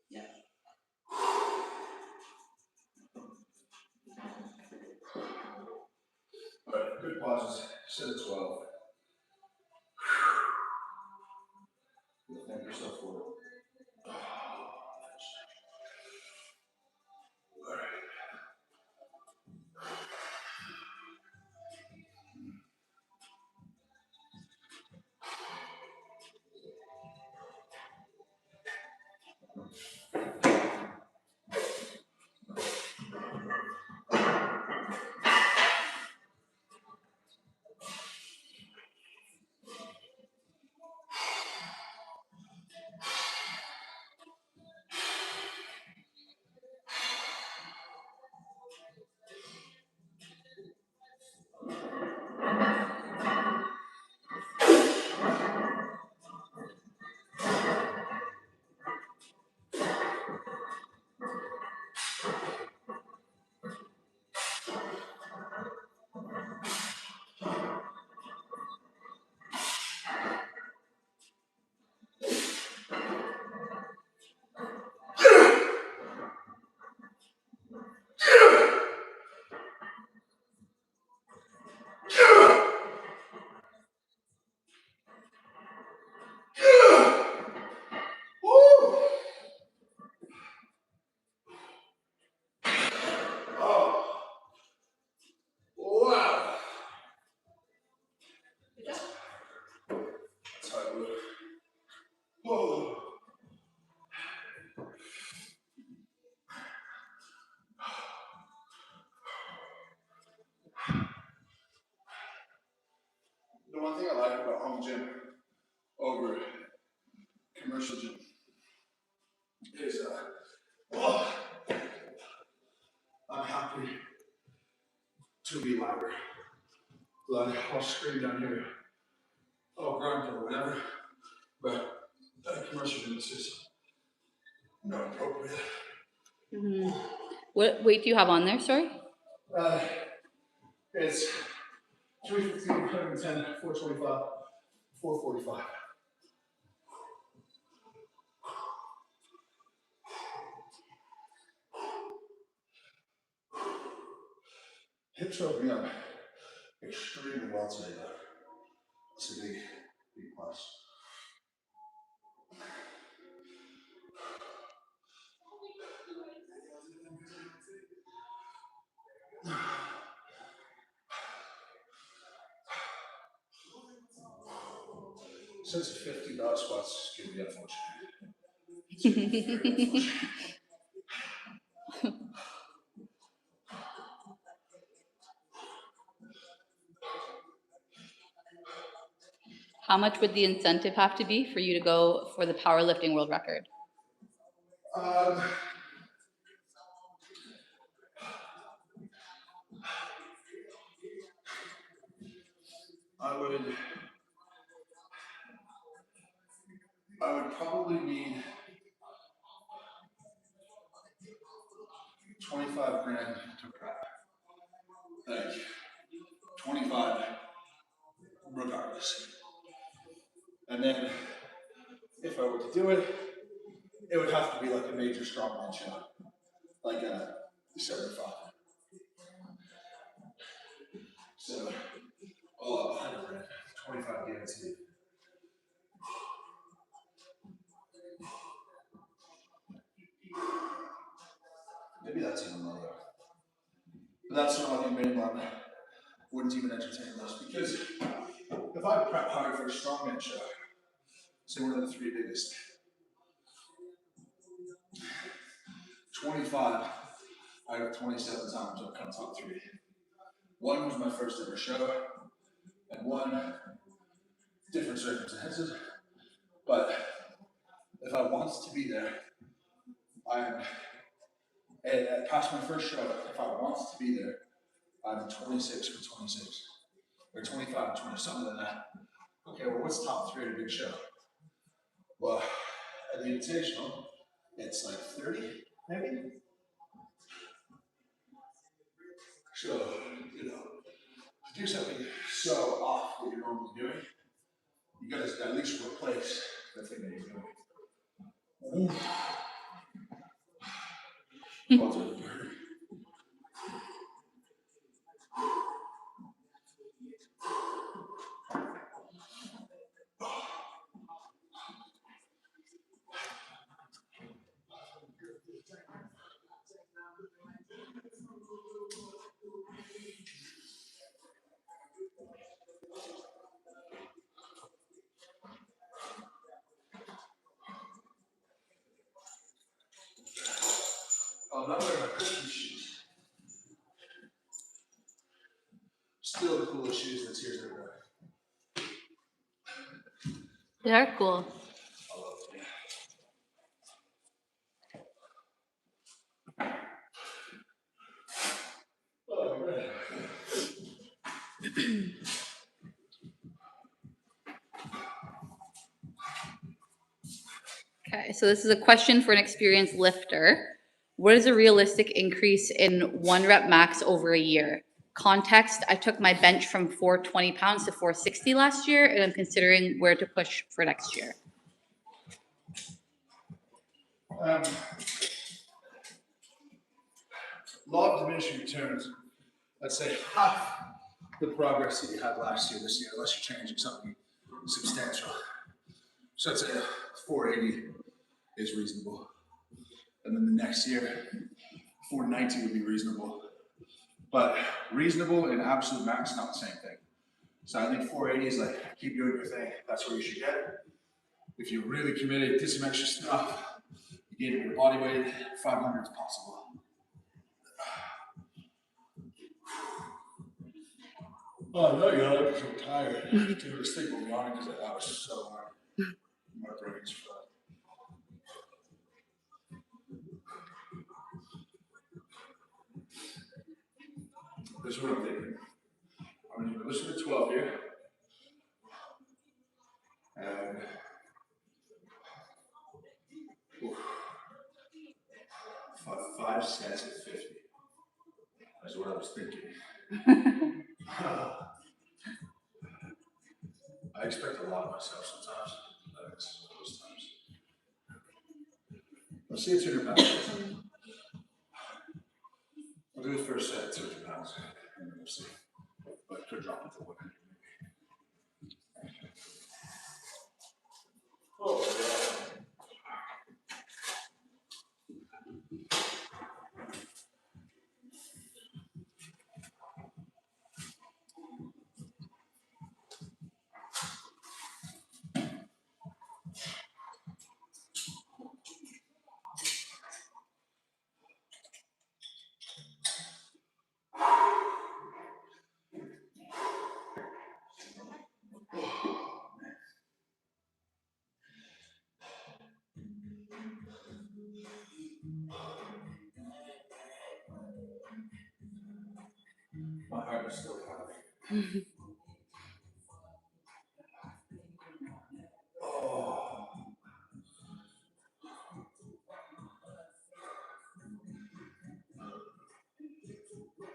Yeah. All right, good pauses. Set at 12. You'll thank yourself for it. All right. like about home gym over commercial gym is I'm happy to be louder. Like I'll scream down here, oh grunt or whatever, but that commercial gym is just not appropriate. Mm-hmm. What weight do you have on there, sorry? It's 315, 110, 425, 445. Hips are opening up extremely well today, though. That's a big plus. Since 50 dog squats can be unfortunate. How much would the incentive have to be for you to go for the powerlifting world record? I would probably need 25 grand to prep. Like 25 regardless. And then if I were to do it, it would have to be like a major strongman show. Like a 75. So all up 100 grand, 25 guaranteed. Maybe that's even lower. But that's not like a mainline. Wouldn't even entertain those because if I prep hard for a strongman show, say one of the three biggest, 25 out of 27 times I've come top three. One was my first ever show, and one different circumstances. But if I want to be there, I'm past my first show. If I want to be there, I'm 26 for 26 or 25 20, something like that. Okay, well, what's top three at a big show? Well, at the Invitational, it's like 30, maybe. So, you know, to do something so off what you're normally doing, you gotta at least replace the thing that you're doing. Oh, not wearing my Christmas shoes. Still the coolest shoes that's here today. They are cool. I love it, yeah. Oh, man. Okay, so this is a question for an experienced lifter. What is a realistic increase in 1 rep max over a year? Context, I took my bench from 420 pounds to 460 last year, and I'm considering where to push for next year. Law of diminishing returns. Let's say half the progress that you had last year this year, unless you're changing something substantial. So I'd say 480 is reasonable. And then the next year, 490 would be reasonable. But reasonable and absolute max, not the same thing. So I think 480 is like, keep doing your thing. That's where you should get. If you're really committed, did some extra stuff, you gain your body weight, 500 is possible. Oh, no, you're like, I'm so tired. Dude, this thing will yawn because that was so hard. My brain's fried. This is what I'm thinking. I'm going to listen to 12 here. And oof, 5 cents at 50. That's what I was thinking. I expect a lot of myself sometimes. That's those times. Let's see, it's 200 pounds. I'll do the first set at 200 pounds. And then we'll see. But it could drop it to 100. Oh, yeah. My heart is still pounding. Oh.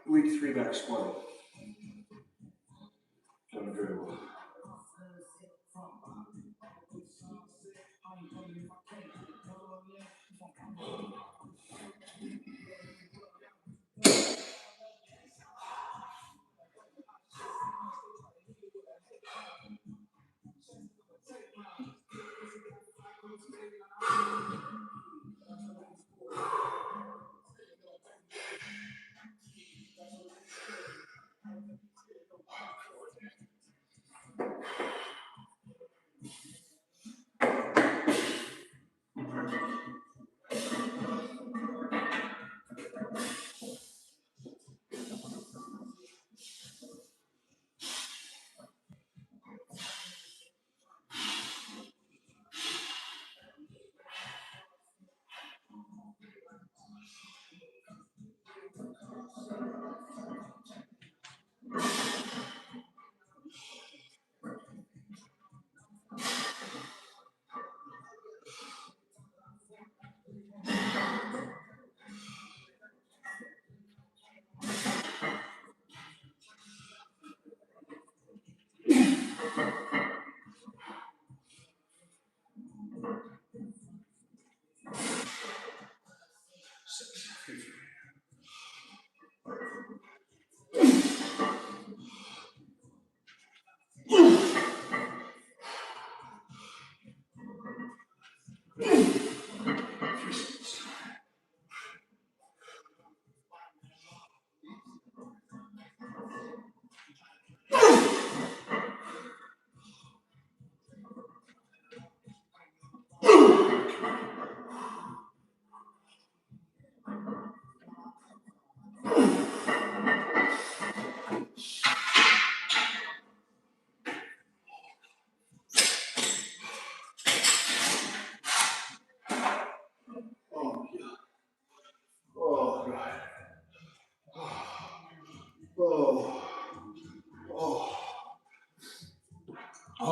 Week 3 back squatting. Doing very well. Oh, yeah. Oh, God. Oh. Oh. Oh.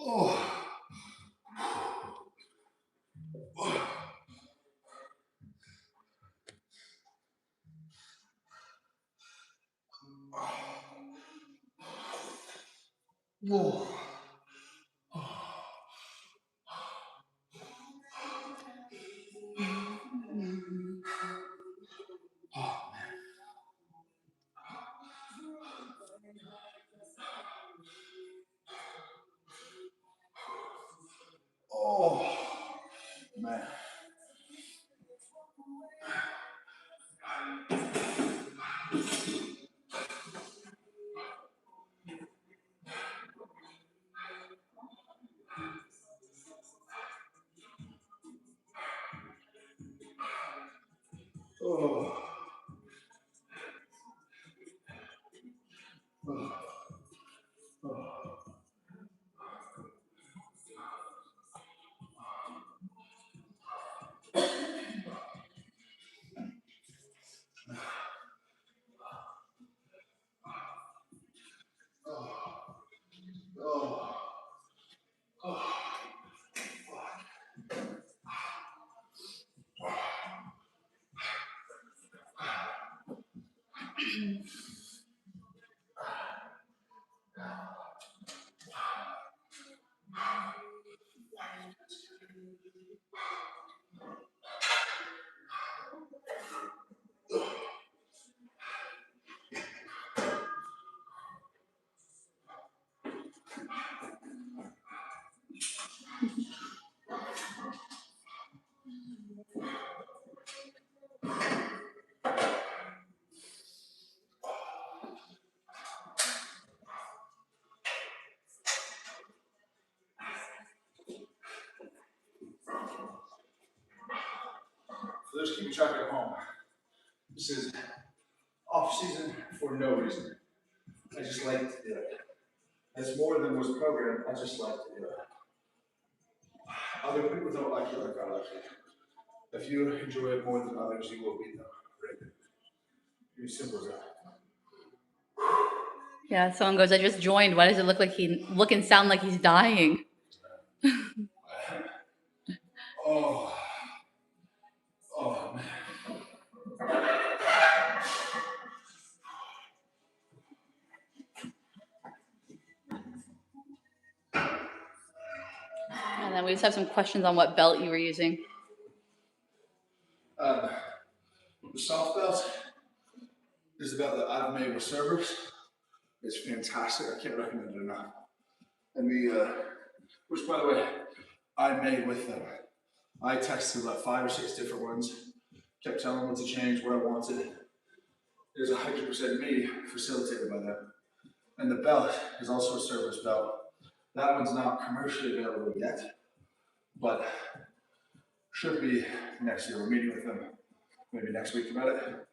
Oh. Oh. Oh, man. those keeping track at home, this is off season for no reason. I just like to do it. It's more than was programmed, I just like to do it. Other people don't like it like I like it. If you enjoy it more than others, you will be them. Right? Pretty simple as that. Yeah, someone goes, I just joined. Why does it look and sound like he's dying? Oh, oh man. And then we just have some questions on what belt you were using. The soft belt is the belt that I've made with servers. It's fantastic. I can't recommend it enough. And which by the way, I made with them. I tested about 5 or 6 different ones. Kept telling them what to change, what I wanted. It is 100% me, facilitated by them. And the belt is also a service belt. That one's not commercially available yet, but should be next year. We're meeting with them maybe next week about it.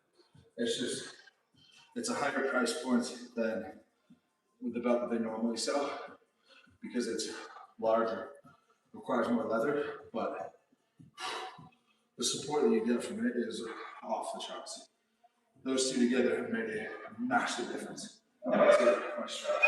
It's a higher price point than with the belt that they normally sell because it's larger, requires more leather, but the support that you get from it is off the charts. Those two together have made a massive difference. Let's get my strap.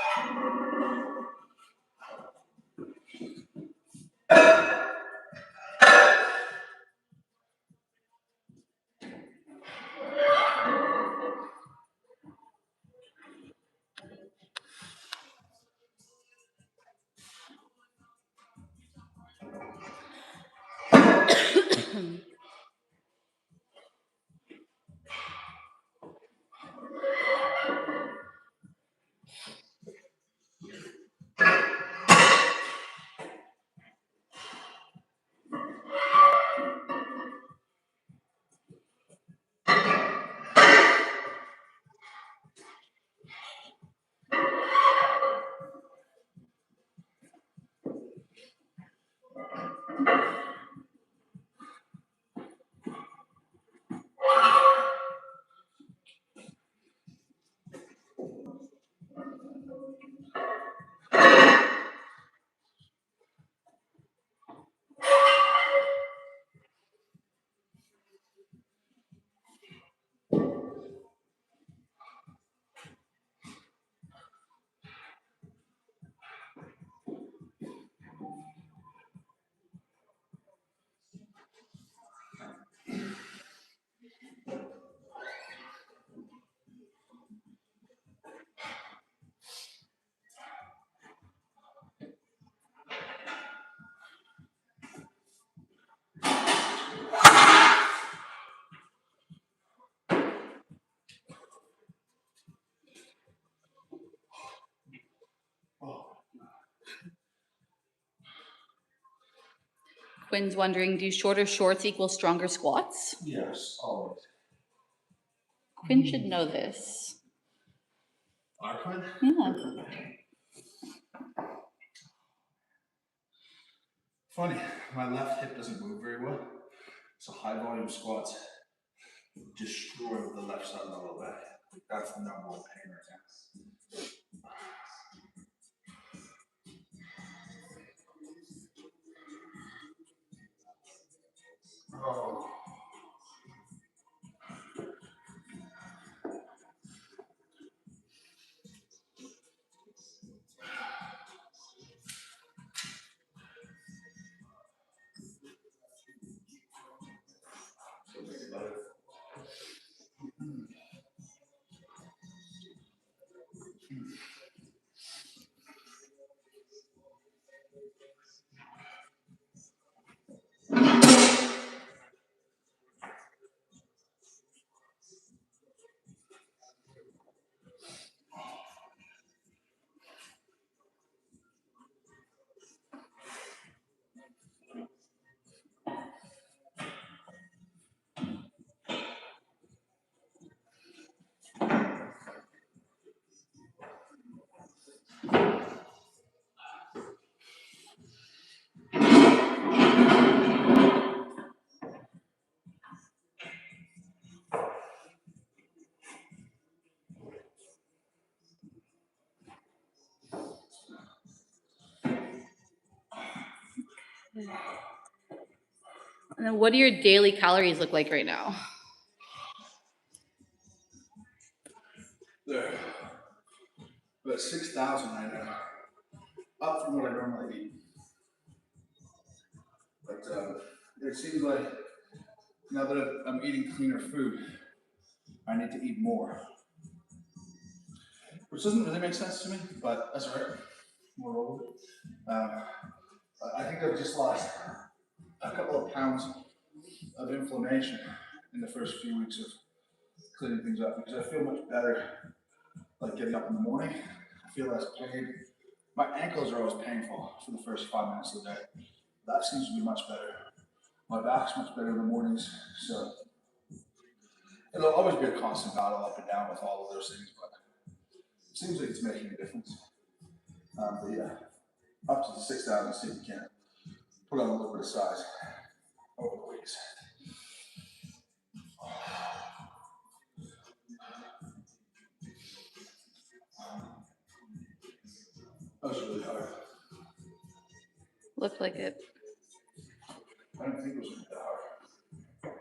Quinn's wondering, do shorter shorts equal stronger squats? Yes, always. Quinn should know this. Our Quinn? Yeah. Funny, my left hip doesn't move very well, so high volume squats destroy the left side of the low back. That's the number one pain right now. Oh. And then what do your daily calories look like right now? There. About 6,000 right now. Up from what I normally eat. But it seems like now that I'm eating cleaner food, I need to eat more. Which doesn't really make sense to me, but that's all right. More over. I think I've just lost a couple of pounds of inflammation in the first few weeks of cleaning things up because I feel much better like getting up in the morning. I feel less pain. My ankles are always painful for the first 5 minutes of the day. That seems to be much better. My back's much better in the mornings, so it'll always be a constant battle up and down with all of those things, but it seems like it's making a difference. But yeah, up to the 6,000, see if you can put on a little bit of size over the weeks. That was really hard. Looked like it. I didn't think it was that hard.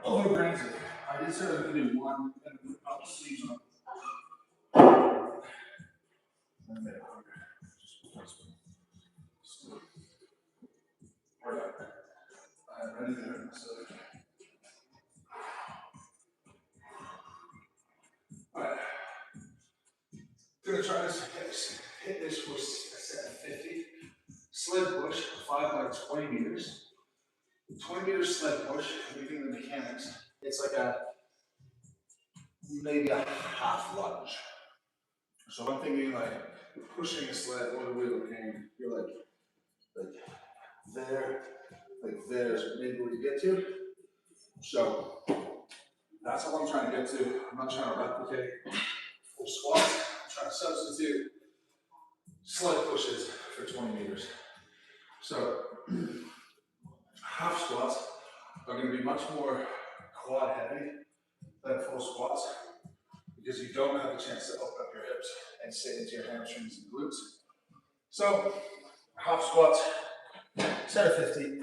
Oh, granted, I did say I was going to do one and put a couple sleeves on. I made it harder. I'm ready to hurt myself. Alright. Gonna try this. Hit this for a set of 50. Sled push, 5 by 20 meters. 20 meter sled push, leaving the mechanics. It's like maybe a half lunge. So I'm thinking like pushing a sled or the wheel of cane. You're like there, like there's maybe where you get to. So that's all I'm trying to get to. I'm not trying to replicate full squats. I'm trying to substitute sled pushes for 20 meters. So half squats are going to be much more quad heavy than full squats because you don't have the chance to open up your hips and sit into your hamstrings and glutes. So half squats, set of 50.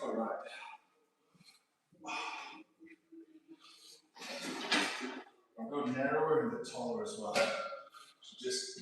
All right. I'll go narrower and a bit taller as well. So just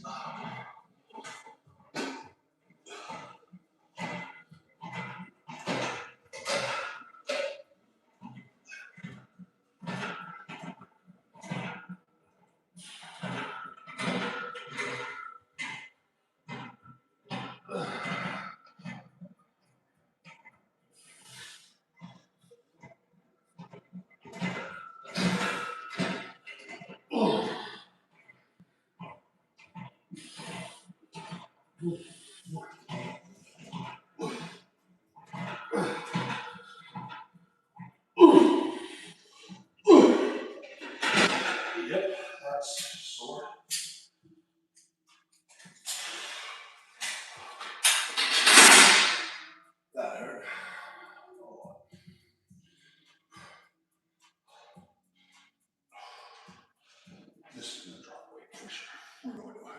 yep, that's sore. That hurt. This is going to drop weight for sure. We're going to 100.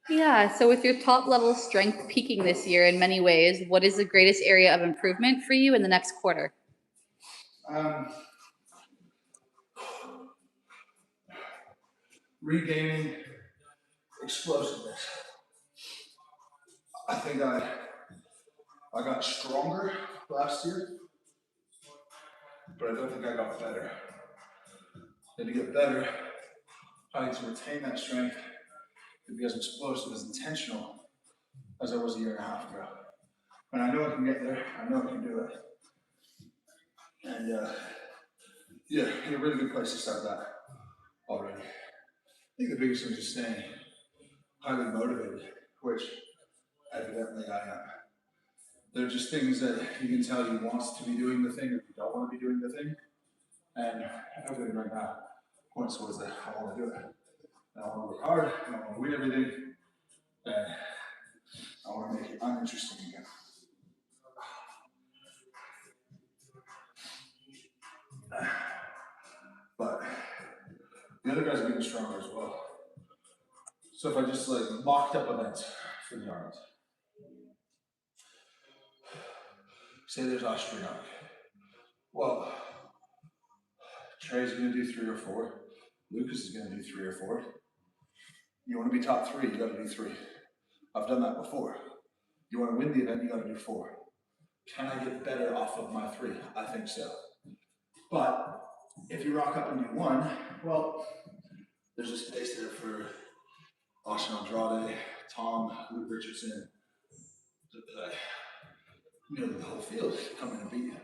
Yeah, so with your top level strength peaking this year in many ways, what is the greatest area of improvement for you in the next quarter? Regaining explosiveness. I think I got stronger last year, but I don't think I got better. And to get better, I need to retain that strength to be as explosive, as intentional as I was a year and a half ago. And I know I can get there. I know I can do it. And yeah, in a really good place to start that already. I think the biggest thing is just staying highly motivated, which evidently I am. They're just things that you can tell you want to be doing the thing or you don't want to be doing the thing. And everything right now points towards that. I want to do it. And I want to work hard. And I want to win everything. And I want to make it uninteresting again. But the other guys are getting stronger as well. So if I just like mocked up events for the arms, say there's Austrian arc. Well, Trey's going to do 3 or 4. Lucas is going to do 3 or 4. You want to be top 3, you got to do 3. I've done that before. You want to win the event, you got to do 4. Can I get better off of my 3? I think so. But if you rock up and do 1, well, there's a space there for Austin Andrade, Tom, Luke Richardson, the whole field come in and beat you.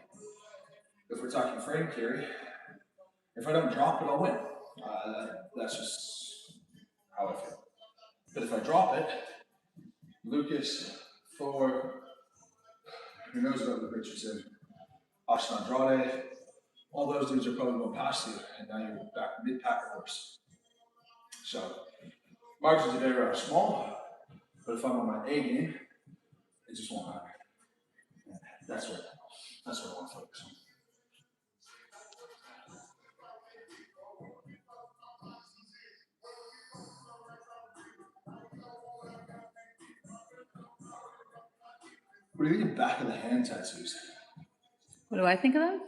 If we're talking frame carry, if I don't drop it, I'll win. That's just how I feel. But if I drop it, Lucas, Thor, who knows about Luke Richardson, Austin Andrade, all those dudes are probably going past you, and now you're back mid-pack or worse. So, margins of error are small, but if I'm on my A game, it just won't matter. And that's what I want to focus on. What do you think of back of the hand tattoos? What do I think of them?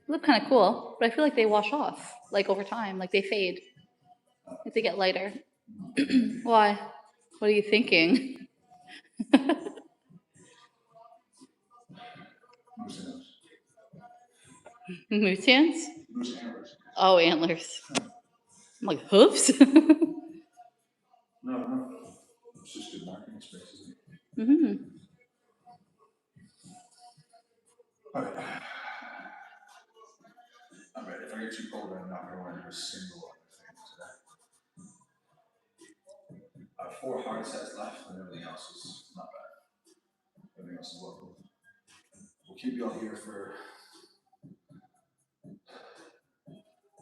They look kind of cool, but I feel like they wash off, like over time, like they fade. Like they get lighter. Why? What are you thinking? Moose antlers. Moose hands? Moose antlers. Oh, antlers. I'm like, hoofs? No. It's just good marketing space, isn't it? Mm-hmm. Okay. I'm ready. If I get too cold, I'm not going to want to do a single thing today. I have 4 hard sets left, and everything else is not bad. Everything else is local. We'll keep you all here for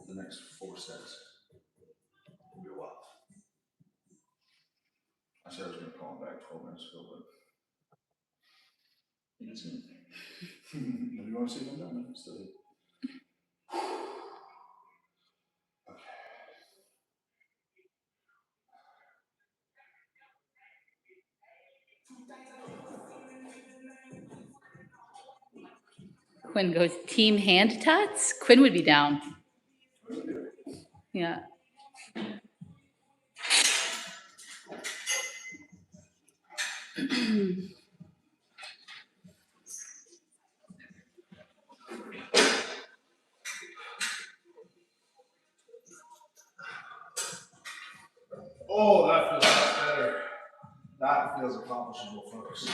the next 4 sets. It'll be a while. I said I was going to call him back 12 minutes ago, but you can see him. If you want to see him, I'm still here. Quinn goes, team hand tats? Quinn would be down. Yeah. Oh, that feels much better. That feels accomplishable, folks.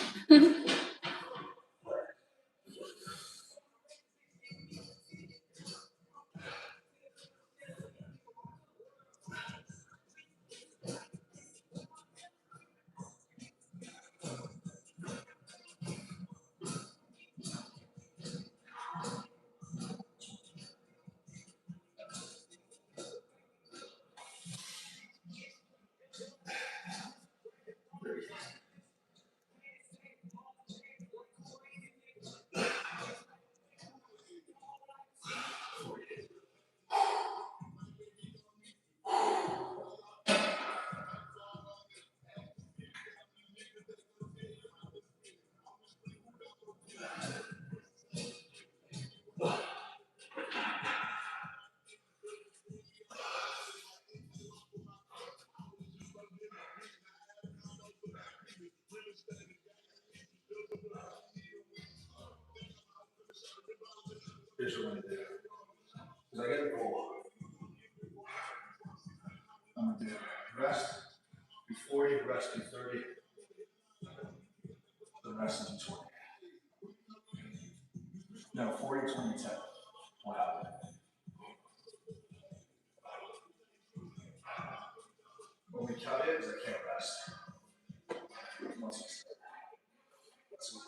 I'm gonna do rest, do 40, rest, do 30, the rest do 20. No, 40, 20, 10. Wow. When we cut it, I can't rest. Once you start. That's what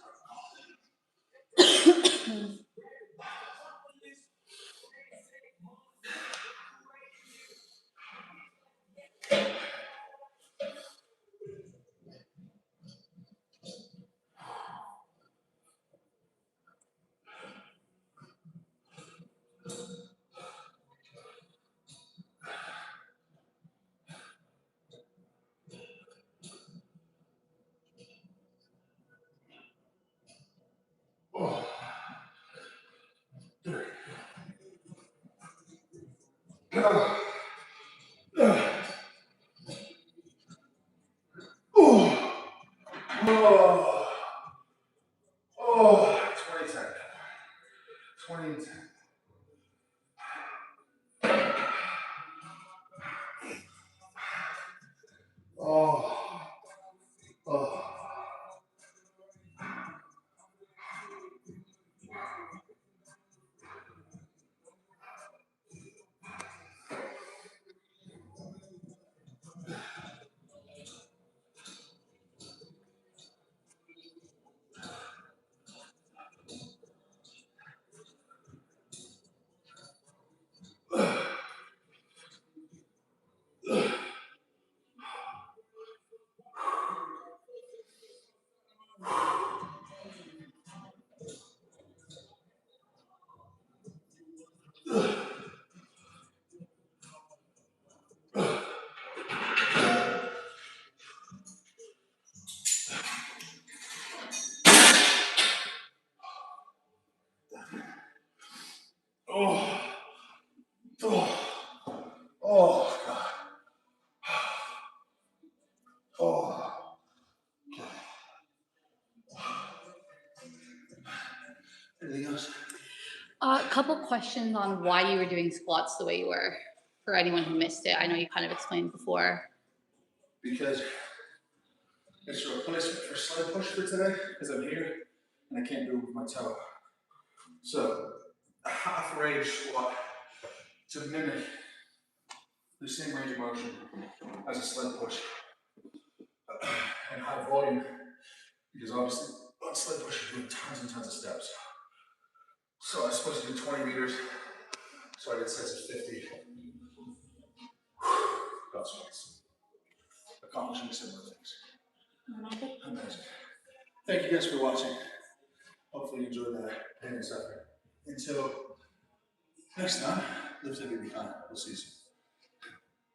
oh, 30. Oh, oh, oh, 20, 10. 20 and 10. Oh, oh. Oh, oh, oh, God. Oh, anything else? A couple questions on why you were doing squats the way you were, for anyone who missed it. I know you kind of explained before. Because it's a replacement for sled push for today, because I'm here and I can't do it with my toe. So, a half range squat to mimic the same range of motion as a sled push. And high volume, because obviously on sled push you're doing tons and tons of steps. So I was supposed to do 20 meters, so I did sets of 50. Got sweats. Accomplishing similar things. Amazing. Thank you guys for watching. Hopefully you enjoyed that pain and suffering. Until next time, live to be kind. We'll see you soon.